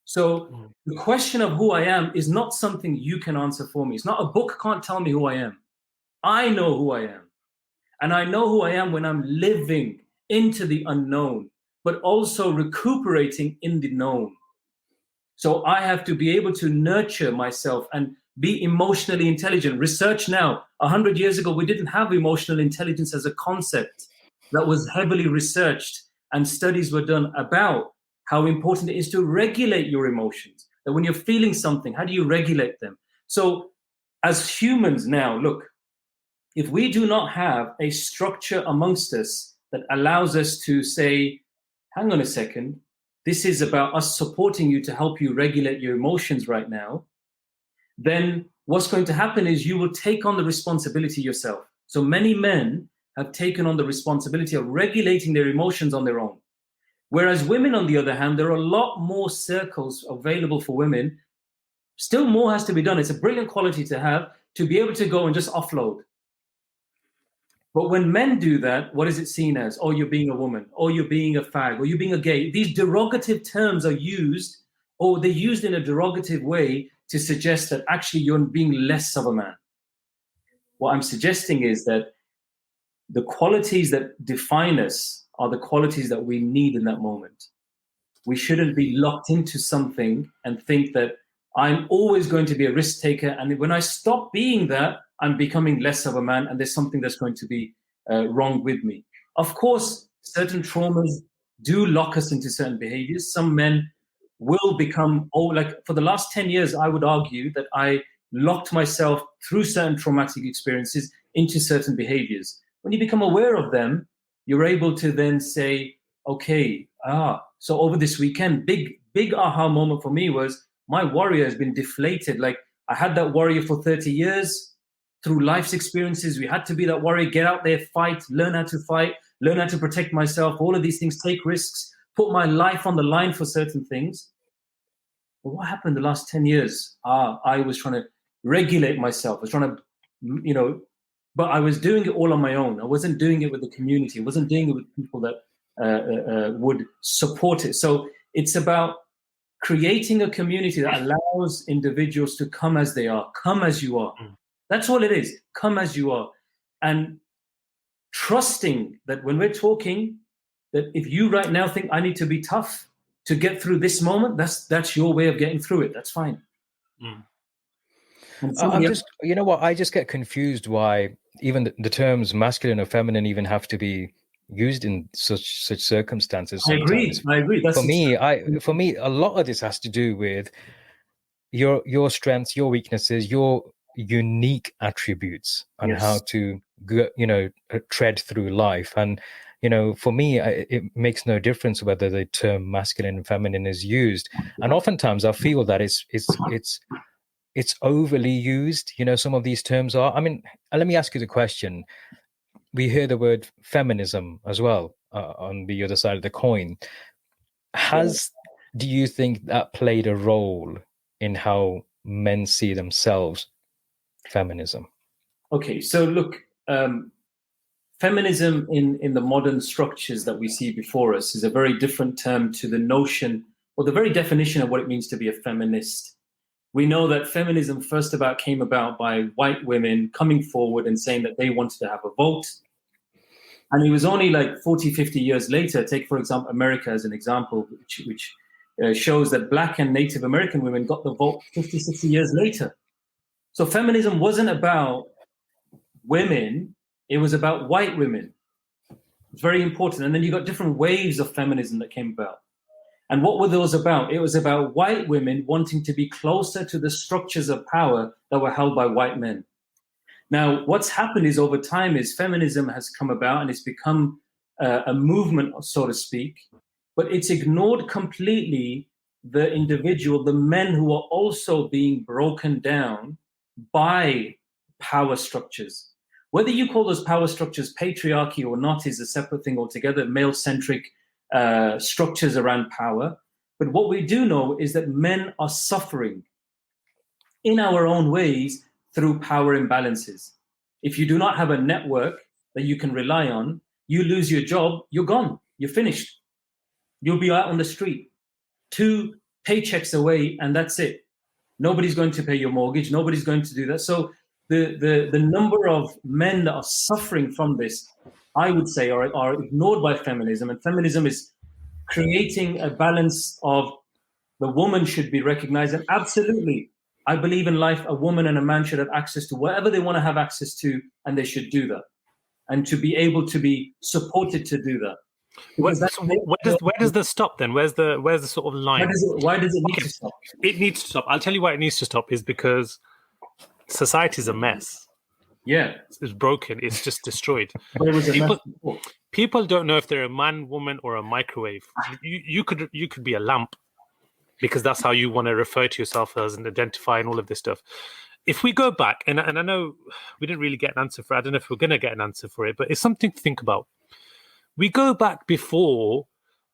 B: So the question of who I am is not something you can answer for me. It's not, a book can't tell me who I am. I know who I am. And I know who I am when I'm living into the unknown, but also recuperating in the known. So I have to be able to nurture myself and be emotionally intelligent. Research now, 100 years ago, we didn't have emotional intelligence as a concept that was heavily researched, and studies were done about how important it is to regulate your emotions. That when you're feeling something, how do you regulate them? So as humans now, look, if we do not have a structure amongst us that allows us to say, hang on a second, this is about us supporting you to help you regulate your emotions right now, then what's going to happen is you will take on the responsibility yourself. So many men have taken on the responsibility of regulating their emotions on their own. Whereas women, on the other hand, there are a lot more circles available for women. Still more has to be done. It's a brilliant quality to have, to be able to go and just offload. But when men do that, what is it seen as? Oh, you're being a woman, or you're being a fag, or you're being a gay. These derogative terms are used, or they're used in a derogative way to suggest that actually you're being less of a man. What I'm suggesting is that the qualities that define us are the qualities that we need in that moment. We shouldn't be locked into something and think that I'm always going to be a risk taker, and when I stop being that, I'm becoming less of a man, and there's something that's going to be wrong with me. Of course, certain traumas do lock us into certain behaviors. Some men will become, like for the last 10 years, I would argue that I locked myself through certain traumatic experiences into certain behaviors. When you become aware of them, you're able to then say, okay, so over this weekend, big aha moment for me was my warrior has been deflated. Like I had that warrior for 30 years through life's experiences. We had to be that warrior, get out there, fight, learn how to protect myself, all of these things, take risks, put my life on the line for certain things. But what happened the last 10 years? I was trying to regulate myself. I was trying to, but I was doing it all on my own. I wasn't doing it with the community. I wasn't doing it with people that would support it. So it's about creating a community that allows individuals to come as they are, come as you are. That's all it is. Come as you are. And trusting that when we're talking, that if you right now think I need to be tough to get through this moment, that's your way of getting through it. That's fine.
A: I'm just, I just get confused why even the terms masculine or feminine even have to be used in such circumstances. Sometimes.
B: I agree. That's
A: for me, a lot of this has to do with your strengths, your weaknesses, your unique attributes, and how to tread through life. And for me, it makes no difference whether the term masculine and feminine is used. And oftentimes, I feel that it's overly used. Some of these terms are. I mean, let me ask you the question. We hear the word feminism as well on the other side of the coin. Do you think that played a role in how men see themselves? Feminism.
B: Okay, so look, feminism in the modern structures that we see before us is a very different term to the notion or the very definition of what it means to be a feminist. We know that feminism came about by white women coming forward and saying that they wanted to have a vote. And it was only like 40, 50 years later, take, for example, America as an example, which shows that Black and Native American women got the vote 50, 60 years later. So feminism wasn't about women, it was about white women. It's very important. And then you got different waves of feminism that came about. And what were those about? It was about white women wanting to be closer to the structures of power that were held by white men. Now, what's happened is over time is feminism has come about and it's become a movement, so to speak, but it's ignored completely the individual, the men who are also being broken down by power structures. Whether you call those power structures patriarchy or not is a separate thing altogether, male-centric structures around power. But what we do know is that men are suffering in our own ways through power imbalances. If you do not have a network that you can rely on, you lose your job, you're gone, you're finished. You'll be out on the street, 2 paychecks away, and that's it. Nobody's going to pay your mortgage, nobody's going to do that. So the number of men that are suffering from this, I would say, are ignored by feminism. And feminism is creating a balance of the woman should be recognized. And absolutely, I believe in life, a woman and a man should have access to whatever they want to have access to, and they should do that. And to be able to be supported to do that.
D: Where does this stop then? Where's the sort of line?
B: Why does it need to stop?
D: It needs to stop. I'll tell you why it needs to stop is because society's a mess.
B: Yeah.
D: It's broken. It's just destroyed. People don't know if they're a man, woman, or a microwave. You could be a lamp because that's how you want to refer to yourself as and identify and all of this stuff. if we go back, and I know we didn't really get an answer for it. I don't know if we're going to get an answer for it, but it's something to think about. We go back before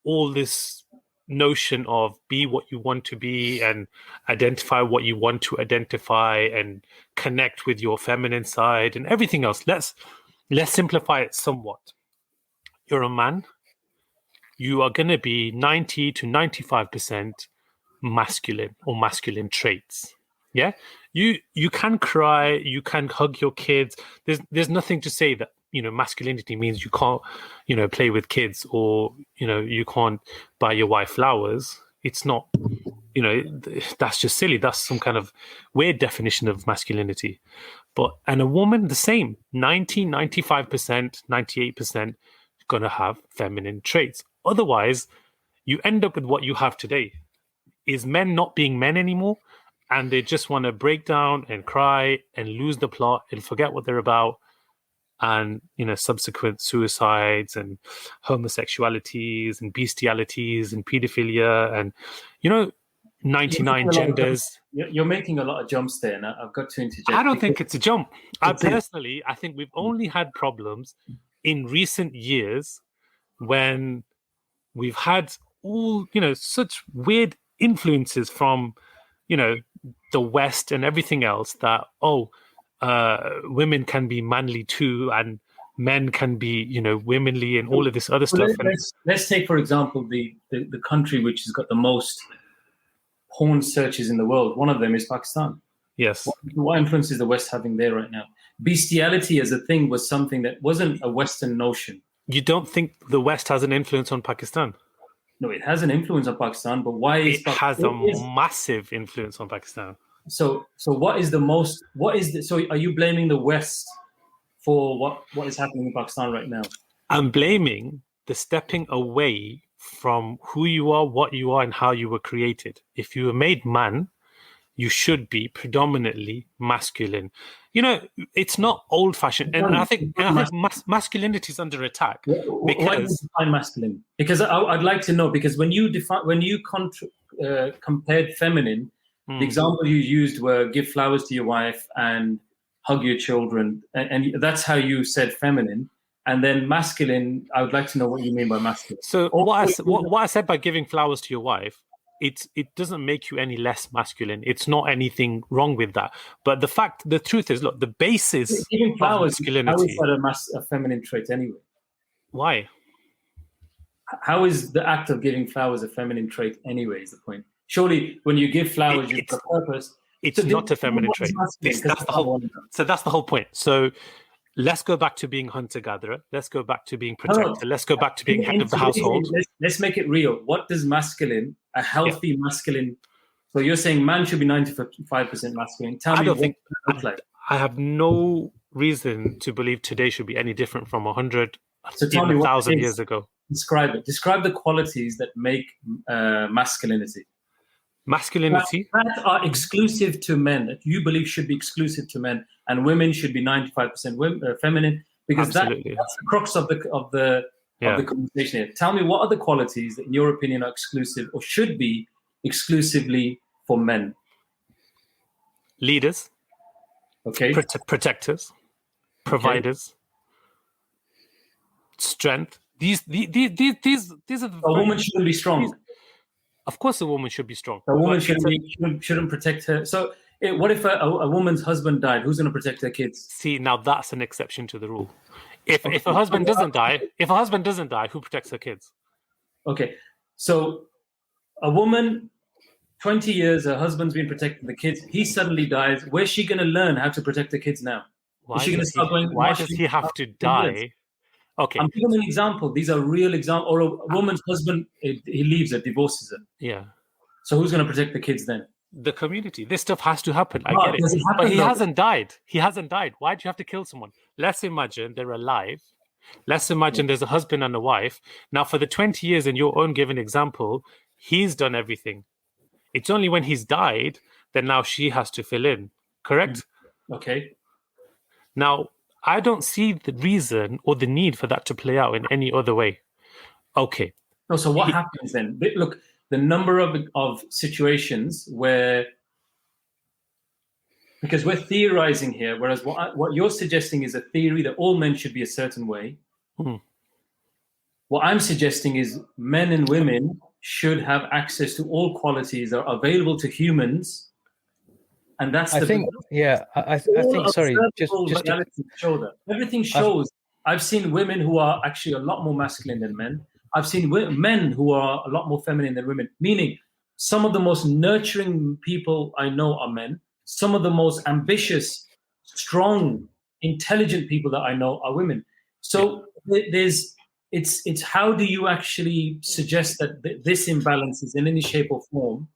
D: all this notion of be what you want to be and identify what you want to identify and connect with your feminine side and everything else. Let's simplify it somewhat. You're a man. You are going to be 90 to 95% masculine or masculine traits. Yeah, you can cry, you can hug your kids. There's nothing to say that masculinity means you can't play with kids, or you can't buy your wife flowers. It's not, that's just silly. That's some kind of weird definition of masculinity. And a woman, the same, 90, 95%, 98% gonna have feminine traits. Otherwise, you end up with what you have today. Is men not being men anymore, and they just want to break down and cry and lose the plot and forget what they're about, and subsequent suicides and homosexualities and bestialities and pedophilia and 99 genders.
B: You're making a lot of jumps there, and I've got to interject.
D: I don't think it's a jump. I think we've only had problems in recent years when we've had all such weird influences from the West and everything else, that women can be manly too, and men can be womanly, and all of this other stuff.
B: Let's take, for example, the country which has got the most porn searches in the world. One of them is Pakistan.
D: Yes.
B: What influence is the West having there right now? Bestiality as a thing was something that wasn't a Western notion.
D: You don't think the West has an influence on Pakistan?
B: No, it has an influence on Pakistan, but why is
D: it has a massive influence on Pakistan?
B: So what is the most? So are you blaming the West for what is happening in Pakistan right now?
D: I'm blaming the stepping away from who you are, what you are, and how you were created. If you were made man, you should be predominantly masculine. It's not old-fashioned, and I think masculinity is under attack.
B: Why do you define masculine? Because I'd like to know. Because when you compared feminine, the example you used were give flowers to your wife and hug your children, and that's how you said feminine. And then masculine, I would like to know what you mean by masculine.
D: So what I said by giving flowers to your wife, it doesn't make you any less masculine. It's not anything wrong with that. But the truth is, look, the basis
B: giving flowers,
D: of masculinity.
B: How is that a feminine trait anyway?
D: Why?
B: How is the act of giving flowers a feminine trait anyway, is the point? Surely when you give flowers, you've got a purpose.
D: It's not a feminine trait. That's the whole point. So let's go back to being hunter-gatherer. Let's go back to being protector. Let's go back to being head of the household.
B: Let's make it real. What does masculine, a healthy masculine... So you're saying man should be 95% masculine. Tell me
D: I have no reason to believe today should be any different from 100, even 1,000 years ago.
B: Describe it. Describe the qualities that make masculinity.
D: Masculinity?
B: That are exclusive to men, that you believe should be exclusive to men, and women should be 95% feminine, because that's the crux of the conversation here. Tell me, what are the qualities that, in your opinion, are exclusive or should be exclusively for men?
D: Leaders.
B: Okay.
D: Protectors. Providers. Strength. These are the...
B: A woman shouldn't be strong.
D: Of course, a woman should be strong.
B: A woman shouldn't protect her. So, what if a woman's husband died? Who's going to protect her kids?
D: See, now that's an exception to the rule. If a husband doesn't die, who protects her kids?
B: Okay, so a woman, 20 years, her husband's been protecting the kids. He suddenly dies. Where's she going to learn how to protect the kids now?
D: Why does he have to die? Okay.
B: I'm giving an example. These are real examples. Or a woman's husband, he leaves her, divorces her.
D: Yeah.
B: So who's going to protect the kids then?
D: The community. This stuff has to happen. I get it. But he hasn't died. He hasn't died. Why do you have to kill someone? Let's imagine they're alive. Let's imagine there's a husband and a wife. Now, for the 20 years in your own given example, he's done everything. It's only when he's died that now she has to fill in. Correct?
B: Okay.
D: Now, I don't see the reason or the need for that to play out in any other way. Okay.
B: No, so what happens then? Look, the number of situations where because we're theorizing here, whereas what you're suggesting is a theory that all men should be a certain way. What I'm suggesting is men and women should have access to all qualities that are available to humans. And that's
A: I think, sorry, just
B: show that. Everything shows. I've seen women who are actually a lot more masculine than men. I've seen men who are a lot more feminine than women, meaning some of the most nurturing people I know are men. Some of the most ambitious, strong, intelligent people that I know are women. So it's how do you actually suggest that this imbalance is in any shape or form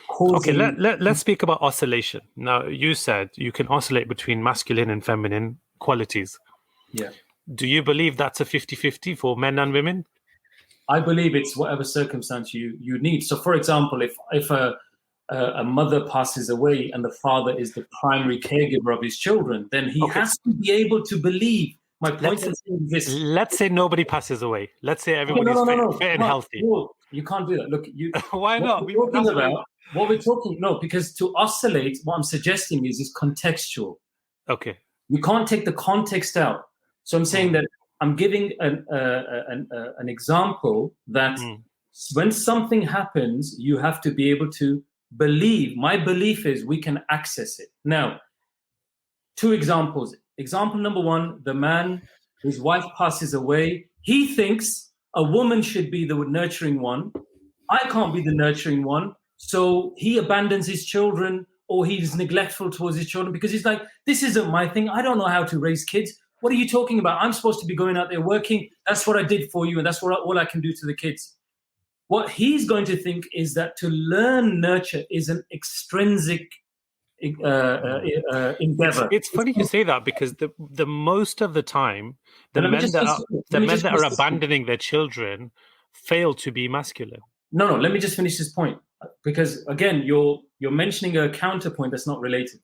B: causing...
D: Okay, let's speak about oscillation. Now, you said you can oscillate between masculine and feminine qualities.
B: Yeah.
D: Do you believe that's a 50-50 for men and women?
B: I believe it's whatever circumstance you need. So, for example, if a mother passes away and the father is the primary caregiver of his children, then he has to be able to believe. My point is this.
D: Let's say nobody passes away. Let's say everybody's fit and healthy.
B: No, you can't do that. Look,
D: why not?
B: Because to oscillate, what I'm suggesting is contextual.
D: Okay.
B: You can't take the context out. So I'm saying that I'm giving an example that when something happens, you have to be able to believe. My belief is we can access it. Now, 2 examples. Example number 1, the man, his wife passes away. He thinks a woman should be the nurturing one. I can't be the nurturing one. So he abandons his children, or he's neglectful towards his children because he's like, this isn't my thing. I don't know how to raise kids. What are you talking about? I'm supposed to be going out there working. That's what I did for you, and that's all I can do to the kids. What he's going to think is that to learn nurture is an extrinsic endeavor.
D: It's funny you say that, because the most of the time, the men that are abandoning their children fail to be masculine.
B: No, let me just finish this point, because again, you're mentioning a counterpoint that's not related.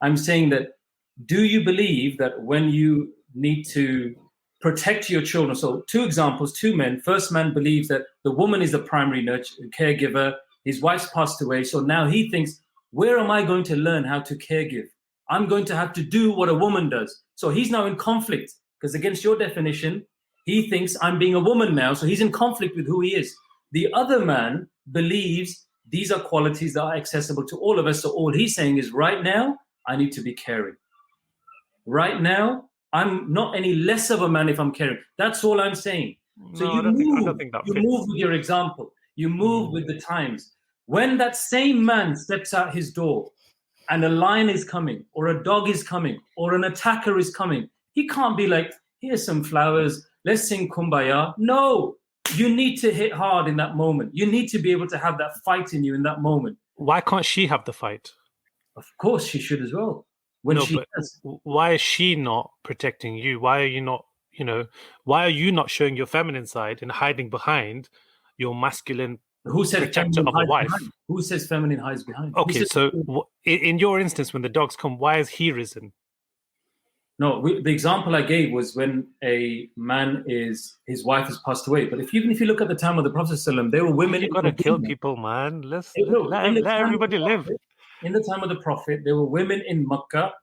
B: I'm saying that, do you believe that when you need to protect your children, so 2 examples, 2 men, first man believes that the woman is the primary caregiver, his wife's passed away, so now he thinks, where am I going to learn how to caregive? I'm going to have to do what a woman does. So he's now in conflict, because against your definition, he thinks I'm being a woman now, so he's in conflict with who he is. The other man believes these are qualities that are accessible to all of us, so all he's saying is, right now, I need to be caring. Right now, I'm not any less of a man if I'm caring. That's all I'm saying. So
D: I don't think that fits.
B: move with your example. You move with the times. When that same man steps out his door and a lion is coming, or a dog is coming, or an attacker is coming, he can't be like, here's some flowers, let's sing Kumbaya. No, you need to hit hard in that moment. You need to be able to have that fight in you in that moment.
D: Why can't she have the fight?
B: Of course she should as well.
D: Why is she not protecting you? Why are you not, why are you not showing your feminine side and hiding behind your masculine protector of a wife?
B: Behind? Who says feminine hides behind?
D: Okay, so in your instance, when the dogs come, why has he risen?
B: No, the example I gave was when a man his wife has passed away. But even if you look at the time of the Prophet ﷺ, there were women.
D: You gotta kill people, man. Let everybody live.
B: In the time of the Prophet, there were women in Mecca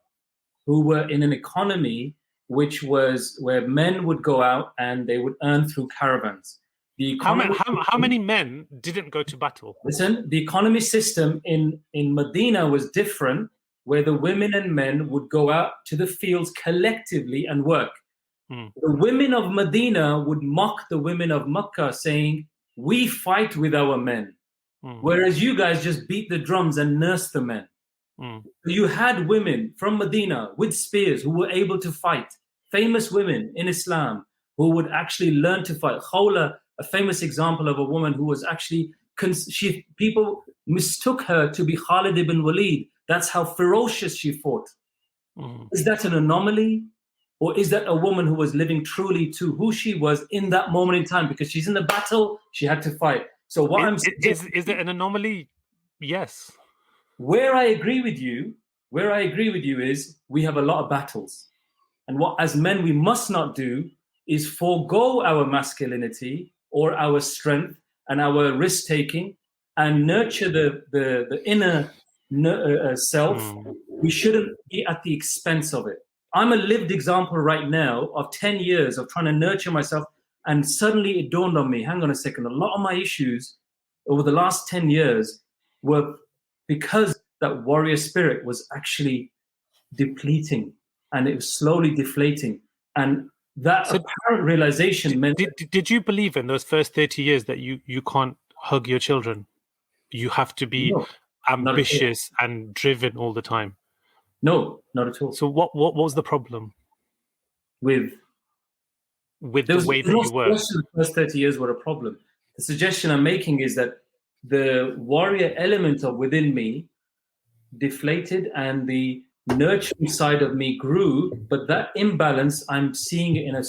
B: who were in an economy which was where men would go out and they would earn through caravans.
D: How many men didn't go to battle?
B: Listen, the economy system in Medina was different, where the women and men would go out to the fields collectively and work. The women of Medina would mock the women of Mecca, saying, we fight with our men. Whereas you guys just beat the drums and nurse the men. You had women from Medina with spears who were able to fight. Famous women in Islam who would actually learn to fight. Khawla, a famous example of a woman who was actually, people mistook her to be Khalid ibn Walid. That's how ferocious she fought. Is that an anomaly? Or is that a woman who was living truly to who she was in that moment in time? Because she's in the battle, she had to fight. So what
D: is it an anomaly? Yes.
B: Where I agree with you is we have a lot of battles. And what as men we must not do is forego our masculinity or our strength and our risk-taking and nurture the inner self we shouldn't be at the expense of it. I'm a lived example right now of 10 years of trying to nurture myself. And suddenly it dawned on me, hang on a second, a lot of my issues over the last 10 years were because that warrior spirit was actually depleting, and it was slowly deflating. And that apparent realization meant...
D: Did you believe in those first 30 years that you can't hug your children? You have to be ambitious and driven all the time?
B: No, not at all.
D: So what was the problem with the way that you were?
B: The first 30 years were a problem. The suggestion I'm making is that the warrior element of within me deflated and the nurturing side of me grew, but that imbalance, I'm seeing it in a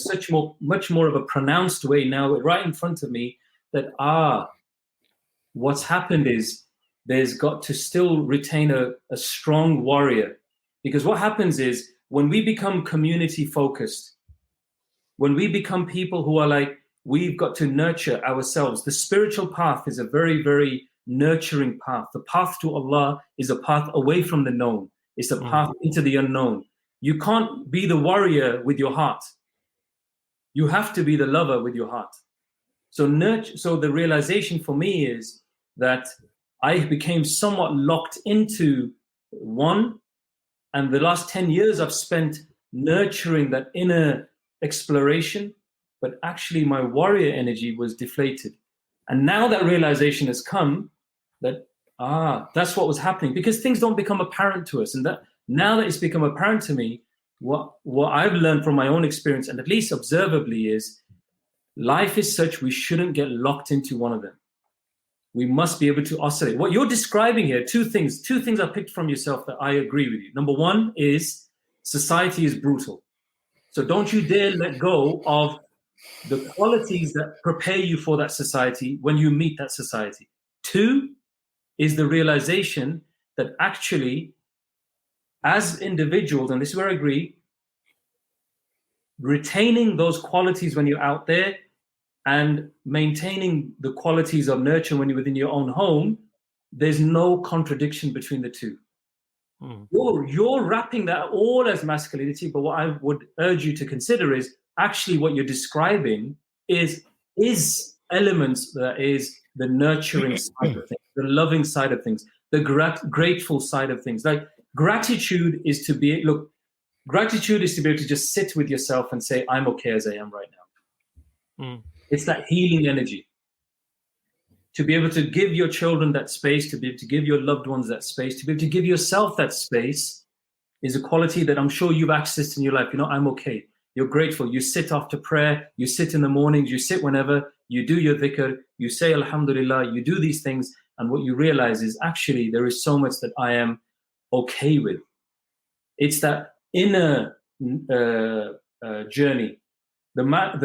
B: much more of a pronounced way now, right in front of me, that what's happened is there's got to still retain a strong warrior. Because what happens is when we become community focused, when we become people who are like, we've got to nurture ourselves. The spiritual path is a very, very nurturing path. The path to Allah is a path away from the known. It's a path into the unknown. You can't be the warrior with your heart. You have to be the lover with your heart. So the realization for me is that I became somewhat locked into one, and the last 10 years I've spent nurturing that inner exploration, but actually my warrior energy was deflated. And now that realization has come that, that's what was happening, because things don't become apparent to us. And that now that it's become apparent to me, what I've learned from my own experience, and at least observably, is life is such we shouldn't get locked into one of them. We must be able to oscillate. What you're describing here, two things I picked from yourself that I agree with you. Number one is society is brutal. So don't you dare let go of the qualities that prepare you for that society when you meet that society. Two is the realization that actually, as individuals, and this is where I agree, retaining those qualities when you're out there and maintaining the qualities of nurture when you're within your own home, there's no contradiction between the two. You're wrapping that all as masculinity, but what I would urge you to consider is actually what you're describing is elements that is the nurturing side of things, the loving side of things, the grateful side of things. Like gratitude is to be able to just sit with yourself and say, I'm okay as I am right now. It's that healing energy. To be able to give your children that space, to be able to give your loved ones that space, to be able to give yourself that space is a quality that I'm sure you've accessed in your life. I'm okay. You're grateful. You sit after prayer. You sit in the mornings. You sit whenever. You do your dhikr. You say alhamdulillah. You do these things. And what you realize is actually there is so much that I am okay with. It's that inner journey. What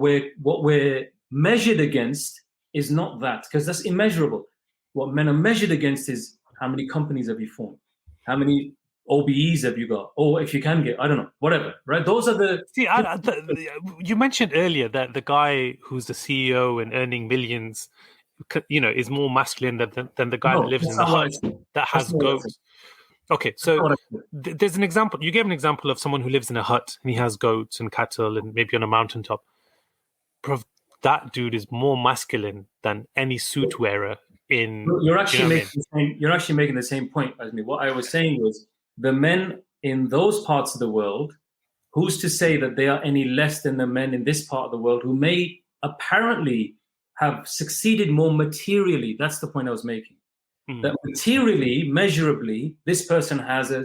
B: we're measured against is not that, because that's immeasurable. What men are measured against is how many companies have you formed, how many OBEs have you got, or if you can get, I don't know, whatever, right? Those are the...
D: See, you mentioned earlier that the guy who's the CEO and earning millions, is more masculine than the guy that lives in the hut that has goats. Okay, so there's an example. You gave an example of someone who lives in a hut and he has goats and cattle and maybe on a mountaintop. Bro, that dude is more masculine than any suit wearer in... You're actually
B: making the same point as me. What I was saying was the men in those parts of the world, who's to say that they are any less than the men in this part of the world who may apparently have succeeded more materially? That's the point I was making. That materially, measurably, this person has a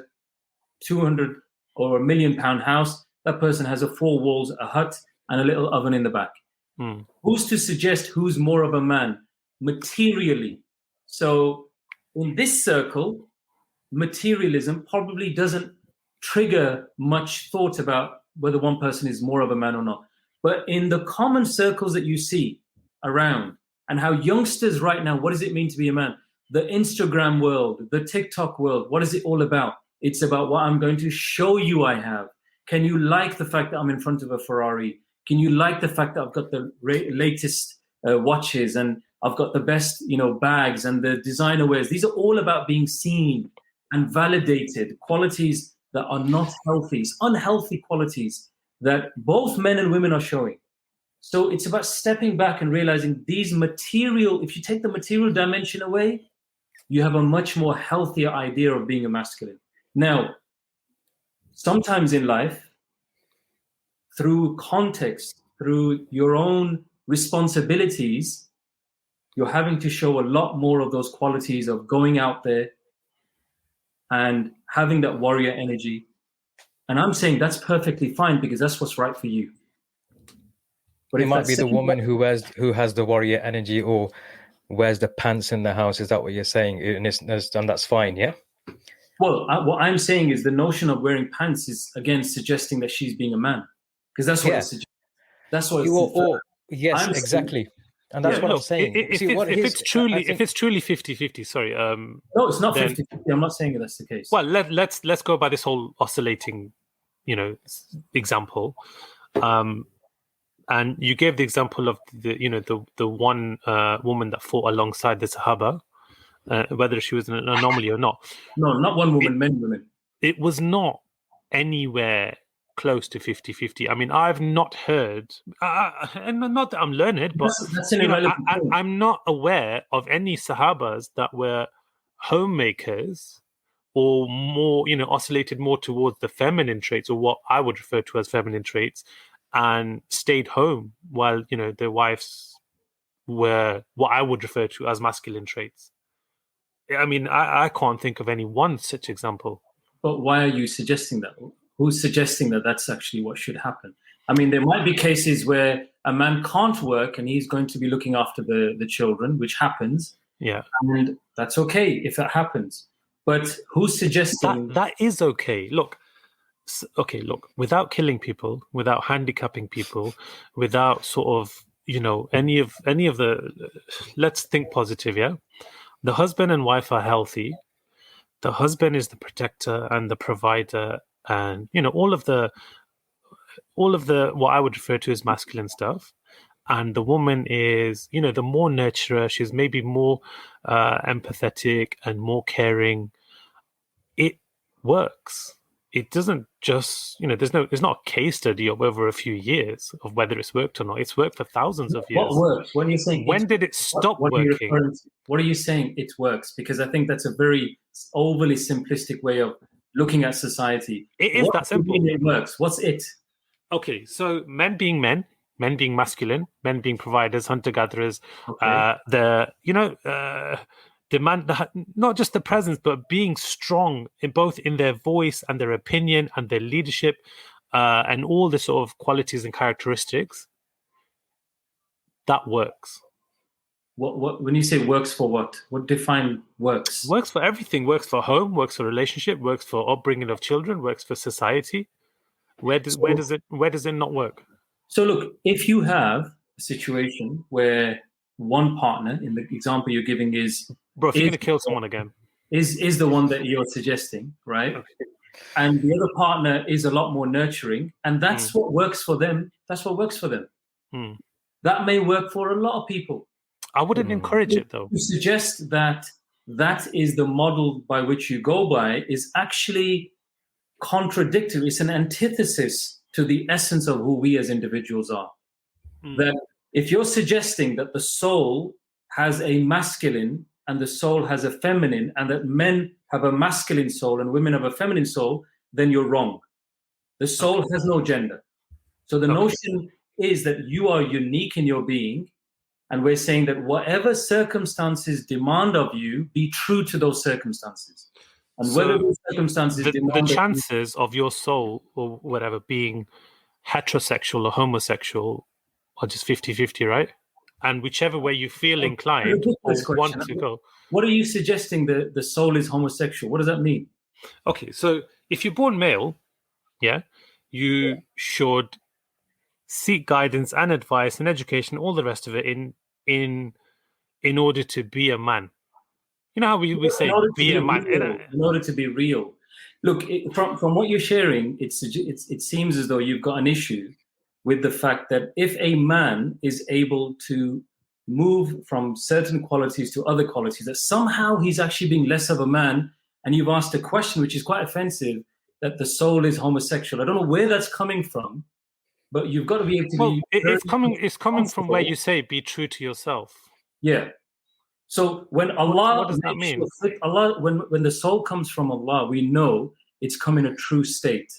B: 200 or £1 million house. That person has 4 walls, a hut, and a little oven in the back. Who's to suggest who's more of a man materially? So in this circle, materialism probably doesn't trigger much thought about whether one person is more of a man or not. But in the common circles that you see around, and how youngsters right now, what does it mean to be a man? The Instagram world, the TikTok world, what is it all about? It's about what I'm going to show you I have. Can you like the fact that I'm in front of a Ferrari? Can you like the fact that I've got the latest watches and I've got the best, bags and the designer wears? These are all about being seen. and validated qualities that are not healthy, unhealthy qualities that both men and women are showing. So it's about stepping back and realizing these material, if you take the material dimension away, you have a much more healthier idea of being a masculine. Now, sometimes in life, through context, through your own responsibilities, you're having to show a lot more of those qualities of going out there and having that warrior energy. And I'm saying that's perfectly fine because that's what's right for you. But
A: it might be the woman who has the warrior energy or wears the pants in the house. Is that what you're saying? And that's fine, yeah?
B: Well, what I'm saying is the notion of wearing pants is, again, suggesting that she's being a man. Because that's what it suggests. That's what it's
A: yes, exactly. And that's what I'm saying.
D: If it's truly 50-50, sorry.
B: No, it's not 50-50. I'm not saying that's the case.
D: Well, let's go by this whole oscillating, example. And you gave the example of the one woman that fought alongside the Sahaba, whether she was an anomaly or not.
B: No, not one woman, many women.
D: It was not anywhere close to 50-50. I mean, I've not heard, and not that I'm learned, but
B: that's an irrelevant point.
D: I'm not aware of any Sahabas that were homemakers or more, oscillated more towards the feminine traits, or what I would refer to as feminine traits, and stayed home while, their wives were what I would refer to as masculine traits. I mean, I can't think of any one such example.
B: But why are you suggesting that? Who's suggesting that that's actually what should happen? I mean, there might be cases where a man can't work and he's going to be looking after the children, which happens.
D: Yeah.
B: And that's okay if that happens. But who's suggesting...
D: That is okay. Look, without killing people, without handicapping people, without sort of, any of the... Let's think positive, yeah? The husband and wife are healthy. The husband is the protector and the provider, and all of the what I would refer to as masculine stuff, and the woman is the more nurturer. She's maybe more empathetic and more caring. It works. It doesn't just there's not a case study of over a few years of whether it's worked or not. It's worked for thousands of years.
B: What works? When you're saying
D: when did it stop working?
B: What are you saying it works? Because I think that's a very overly simplistic way of looking at society.
D: It is that simple.
B: It works. What's it?
D: Okay, so men being masculine, men being providers, hunter-gatherers, demand not just the presence, but being strong in both in their voice and their opinion and their leadership, and all the sort of qualities and characteristics. That works.
B: What when you say works for what? What define works?
D: Works for everything. Works for home. Works for relationship. Works for upbringing of children. Works for society. Where does it not work?
B: So look, if you have a situation where one partner, in the example you're giving, is
D: bro, if you're gonna kill someone again,
B: is the one that you're suggesting, right? Okay. And the other partner is a lot more nurturing, and that's what works for them. That's what works for them. That may work for a lot of people.
D: I wouldn't encourage it, though.
B: To suggest that is the model by which you go by is actually contradictory. It's an antithesis to the essence of who we as individuals are. That if you're suggesting that the soul has a masculine and the soul has a feminine, and that men have a masculine soul and women have a feminine soul, then you're wrong. The soul has no gender. So the notion is that you are unique in your being, and we're saying that whatever circumstances demand of you, be true to those circumstances. And whether those circumstances
D: the chances of your soul or whatever being heterosexual or homosexual are just 50-50, right? And whichever way you feel inclined or want to go.
B: What are you suggesting that the soul is homosexual? What does that mean?
D: Okay, so if you're born male, you should seek guidance and advice and education, all the rest of it in order to be a man. You know how we say be a man?
B: In order to be real. Look, from what you're sharing, it seems as though you've got an issue with the fact that if a man is able to move from certain qualities to other qualities, that somehow he's actually being less of a man and you've asked a question which is quite offensive, that the soul is homosexual. I don't know where that's coming from, but you've got to be able to be.
D: It's coming from where you say, "Be true to yourself."
B: Yeah. So when Allah,
D: what does that mean?
B: Allah, when the soul comes from Allah, we know it's come in a true state.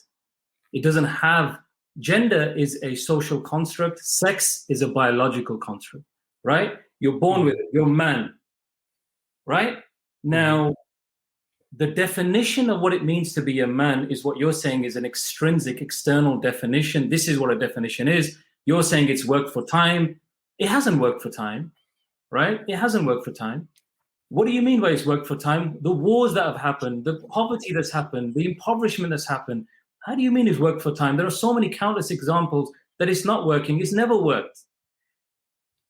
B: It doesn't have, gender is a social construct, sex is a biological construct, right? You're born with it, you're a man, right? Now, the definition of what it means to be a man is what you're saying is an extrinsic, external definition. This is what a definition is. You're saying it's worked for time. It hasn't worked for time, right? It hasn't worked for time. What do you mean by it's worked for time? The wars that have happened, the poverty that's happened, the impoverishment that's happened. How do you mean it's worked for time? There are so many countless examples that it's not working. It's never worked.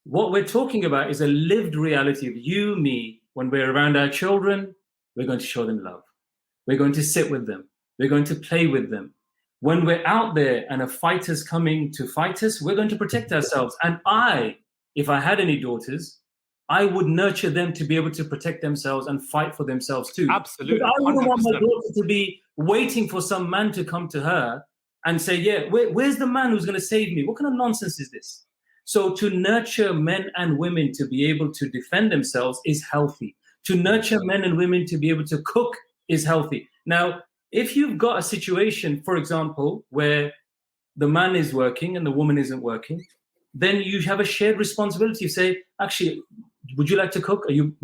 B: What we're talking about is a lived reality of you, me. When we're around our children, we're going to show them love. We're going to sit with them. We're going to play with them. When we're out there and a fighter's coming to fight us, we're going to protect ourselves. And if I had any daughters, I would nurture them to be able to protect themselves and fight for themselves too.
D: Absolutely.
B: I wouldn't want my daughter to be waiting for some man to come to her and say, yeah, where's the man who's going to save me? What kind of nonsense is this? So to nurture men and women to be able to defend themselves is healthy. To nurture men and women to be able to cook is healthy. Now, if you've got a situation, for example, where the man is working and the woman isn't working, then you have a shared responsibility. You say, actually, would you like to cook? You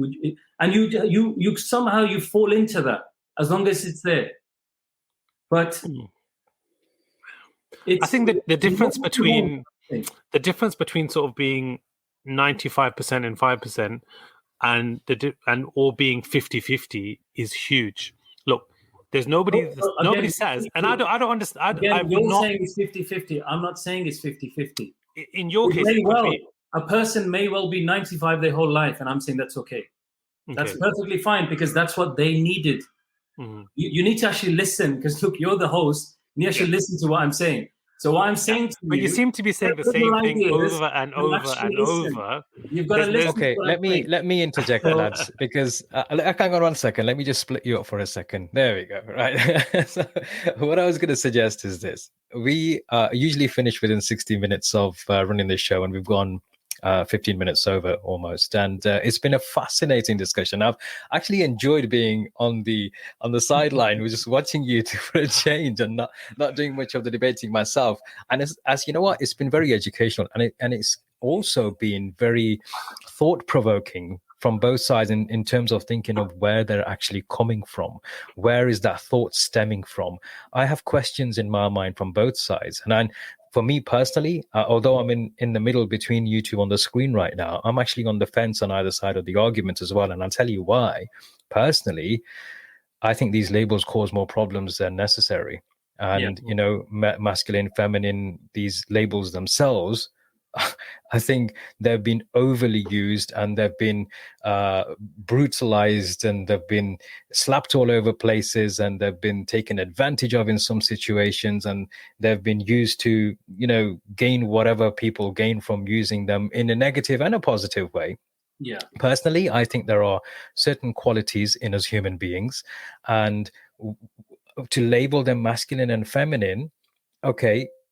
B: somehow you fall into that as long as it's there. But
D: I think that the difference between sort of being 95% and 5% and all being 50-50 is huge. Look, there's nobody says, and I don't understand.
B: You're saying it's 50-50. I'm not saying it's 50-50.
D: In your case,
B: a person may well be 95 their whole life, and I'm saying that's okay. That's perfectly fine because that's what they needed. You need to actually listen because look, you're the host. You actually listen to what I'm saying. So what I'm saying to you,
D: but you seem to be saying the same thing over and over and over.
B: You've got to listen.
A: Okay, let me interject, lads, because hang on 1 second. Let me just split you up for a second. There we go. Right. So what I was going to suggest is this: we usually finish within 60 minutes of running this show, and we've gone 15 minutes over almost, and it's been a fascinating discussion. I've actually enjoyed being on the sideline, we're just watching you for a change and not doing much of the debating myself. And as you know what, it's been very educational, and it's also been very thought-provoking from both sides in terms of thinking of where they're actually coming from. Where is that thought stemming from? I have questions in my mind from both sides, and for me personally, although I'm in the middle between you two on the screen right now, I'm actually on the fence on either side of the argument as well. And I'll tell you why. Personally, I think these labels cause more problems than necessary. And, masculine, feminine, these labels themselves, I think they've been overly used and they've been brutalized and they've been slapped all over places and they've been taken advantage of in some situations, and they've been used to, gain whatever people gain from using them in a negative and a positive way.
B: Yeah.
A: Personally, I think there are certain qualities in us human beings, and to label them masculine and feminine,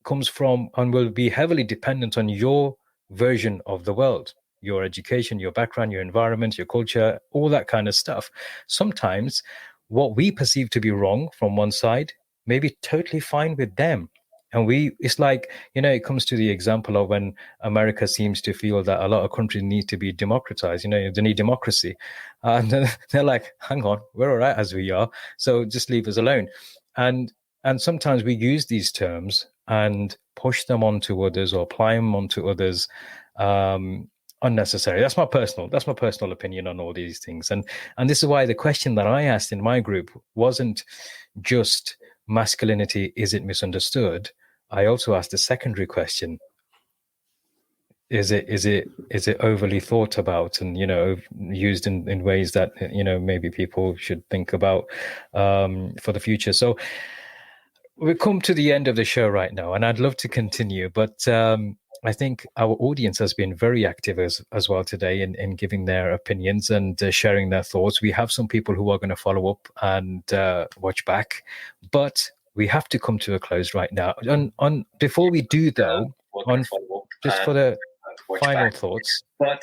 A: comes from and will be heavily dependent on your version of the world, your education, your background, your environment, your culture, all that kind of stuff. Sometimes what we perceive to be wrong from one side may be totally fine with them. And it's like, it comes to the example of when America seems to feel that a lot of countries need to be democratized, they need democracy. And they're like, hang on, we're all right as we are, so just leave us alone. And sometimes we use these terms and push them onto others or apply them onto others unnecessary. That's my personal opinion on all these things. And this is why the question that I asked in my group wasn't just masculinity, is it misunderstood? I also asked a secondary question. Is it overly thought about and used in ways that maybe people should think about for the future? So we've come to the end of the show right now, and I'd love to continue, but I think our audience has been very active as well today in giving their opinions and sharing their thoughts. We have some people who are going to follow up and watch back, but we have to come to a close right now. On before we do, though, on just for the final thoughts. But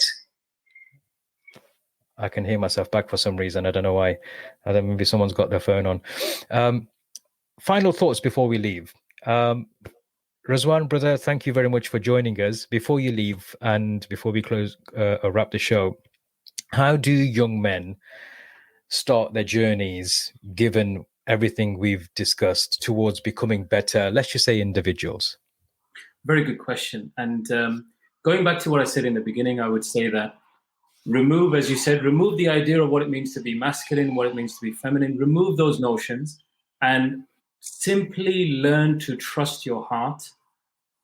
A: I can hear myself back for some reason. I don't know why. I think maybe someone's got their phone on. Final thoughts before we leave. Razwan, brother, thank you very much for joining us. Before you leave and before we close or wrap the show, how do young men start their journeys, given everything we've discussed, towards becoming better, let's just say, individuals?
B: Very good question. And going back to what I said in the beginning, I would say that remove, as you said, remove the idea of what it means to be masculine, what it means to be feminine, remove those notions and simply learn to trust your heart,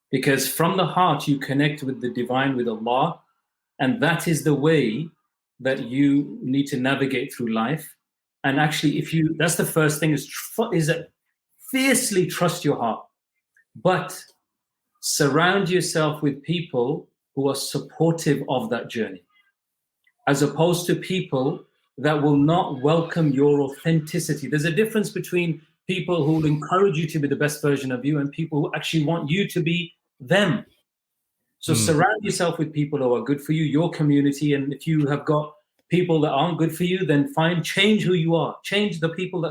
B: because from the heart you connect with the divine, with Allah, and that is the way that you need to navigate through life. And actually, that's the first thing is that fiercely trust your heart, but surround yourself with people who are supportive of that journey, as opposed to people that will not welcome your authenticity. There's a difference between people who will encourage you to be the best version of you and people who actually want you to be them. So surround yourself with people who are good for you, your community. And if you have got people that aren't good for you, then change who you are. Change the people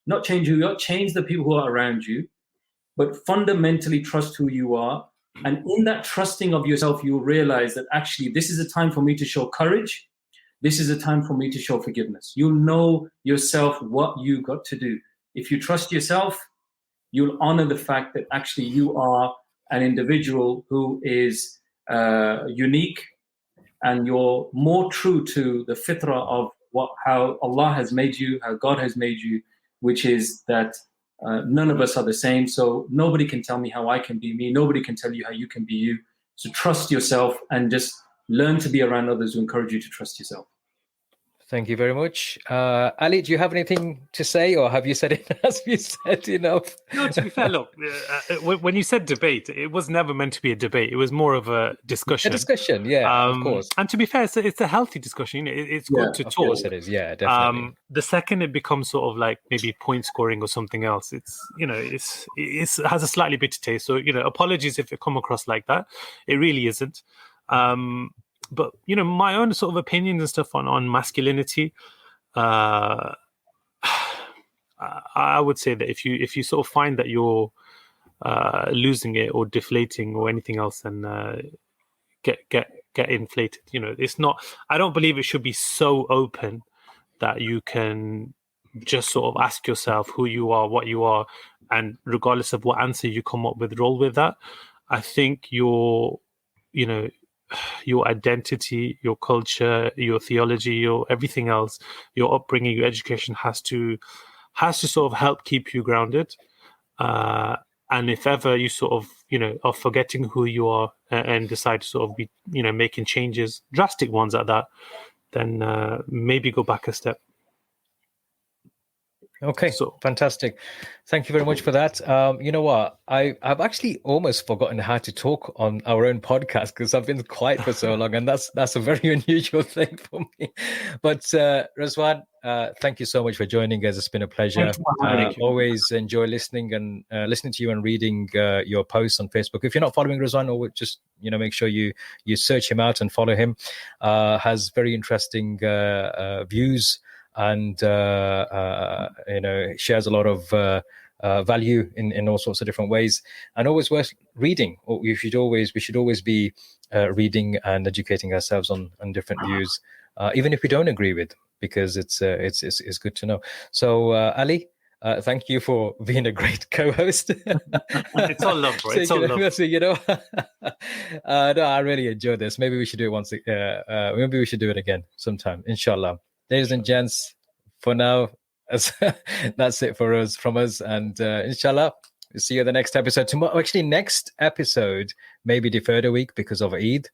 B: not change who you are, change the people who are around you, but fundamentally trust who you are. And in that trusting of yourself, you'll realize that actually this is a time for me to show courage. This is a time for me to show forgiveness. You'll know yourself what you got to do. If you trust yourself, you'll honor the fact that actually you are an individual who is unique, and you're more true to the fitrah of how Allah has made you, how God has made you, which is that none of us are the same. So nobody can tell me how I can be me. Nobody can tell you how you can be you. So trust yourself and just learn to be around others who encourage you to trust yourself.
A: Thank you very much. Ali, do you have anything to say, or have you said it as you said enough?
D: No, to be fair, look, when you said debate, it was never meant to be a debate. It was more of a discussion.
A: A discussion, yeah, of course.
D: And to be fair, it's a healthy discussion. It's good to talk. Of
A: course it is, yeah, definitely.
D: The second it becomes sort of like maybe point scoring or something else, it has a slightly bitter taste. So, apologies if it come across like that. It really isn't. But my own sort of opinions and stuff on masculinity, I would say that if you sort of find that you're losing it or deflating or anything else, then get inflated. It's not. I don't believe it should be so open that you can just sort of ask yourself who you are, what you are, and regardless of what answer you come up with, roll with that. I think your identity, your culture, your theology, your everything else, your upbringing, your education has to sort of help keep you grounded. And if ever you sort of, are forgetting who you are and decide to sort of be, making changes, drastic ones at that, then maybe go back a step.
A: Okay, so fantastic. Thank you very much for that. You know what? I've actually almost forgotten how to talk on our own podcast because I've been quiet for so long, and that's a very unusual thing for me. But Razwan, thank you so much for joining us. It's been a pleasure. Always enjoy listening to you and reading your posts on Facebook. If you're not following Razwan, or just make sure you search him out and follow him. Has very interesting views. And shares a lot of value in all sorts of different ways, and always worth reading. We should always be reading and educating ourselves on different views, even if we don't agree with, because it's good to know. So Ali, thank you for being a great co-host.
D: It's all love, bro. It's all love.
A: No, I really enjoyed this. Maybe we should do it once. Maybe we should do it again sometime, inshallah. Ladies and gents, for now, that's it from us. And inshallah, we'll see you in the next episode tomorrow. Actually, next episode may be deferred a week because of Eid.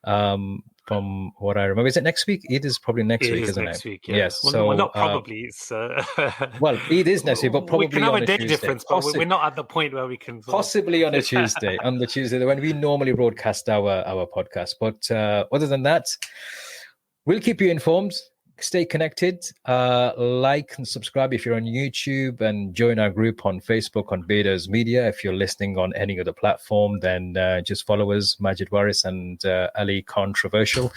A: From what I remember. Is it next week? Eid is probably next week, isn't
D: next
A: it?
D: week, yeah.
A: Yes.
D: Well,
A: So
D: well, not probably. It's
A: well, Eid is next week, but probably
D: we can have
A: on
D: a day
A: Tuesday.
D: difference, but we're not at the point where we can
A: Possibly on a Tuesday, on the Tuesday when we normally broadcast our podcast. But other than that, we'll keep you informed. Stay connected. Like and subscribe if you're on YouTube, and join our group on Facebook on Betas Media. If you're listening on any other platform, then just follow us, Majid Waris and Ali Controversial,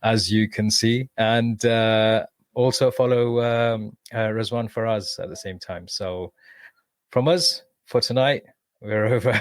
A: as you can see, and also follow Razwan Faraz at the same time. So from us for tonight, we're over.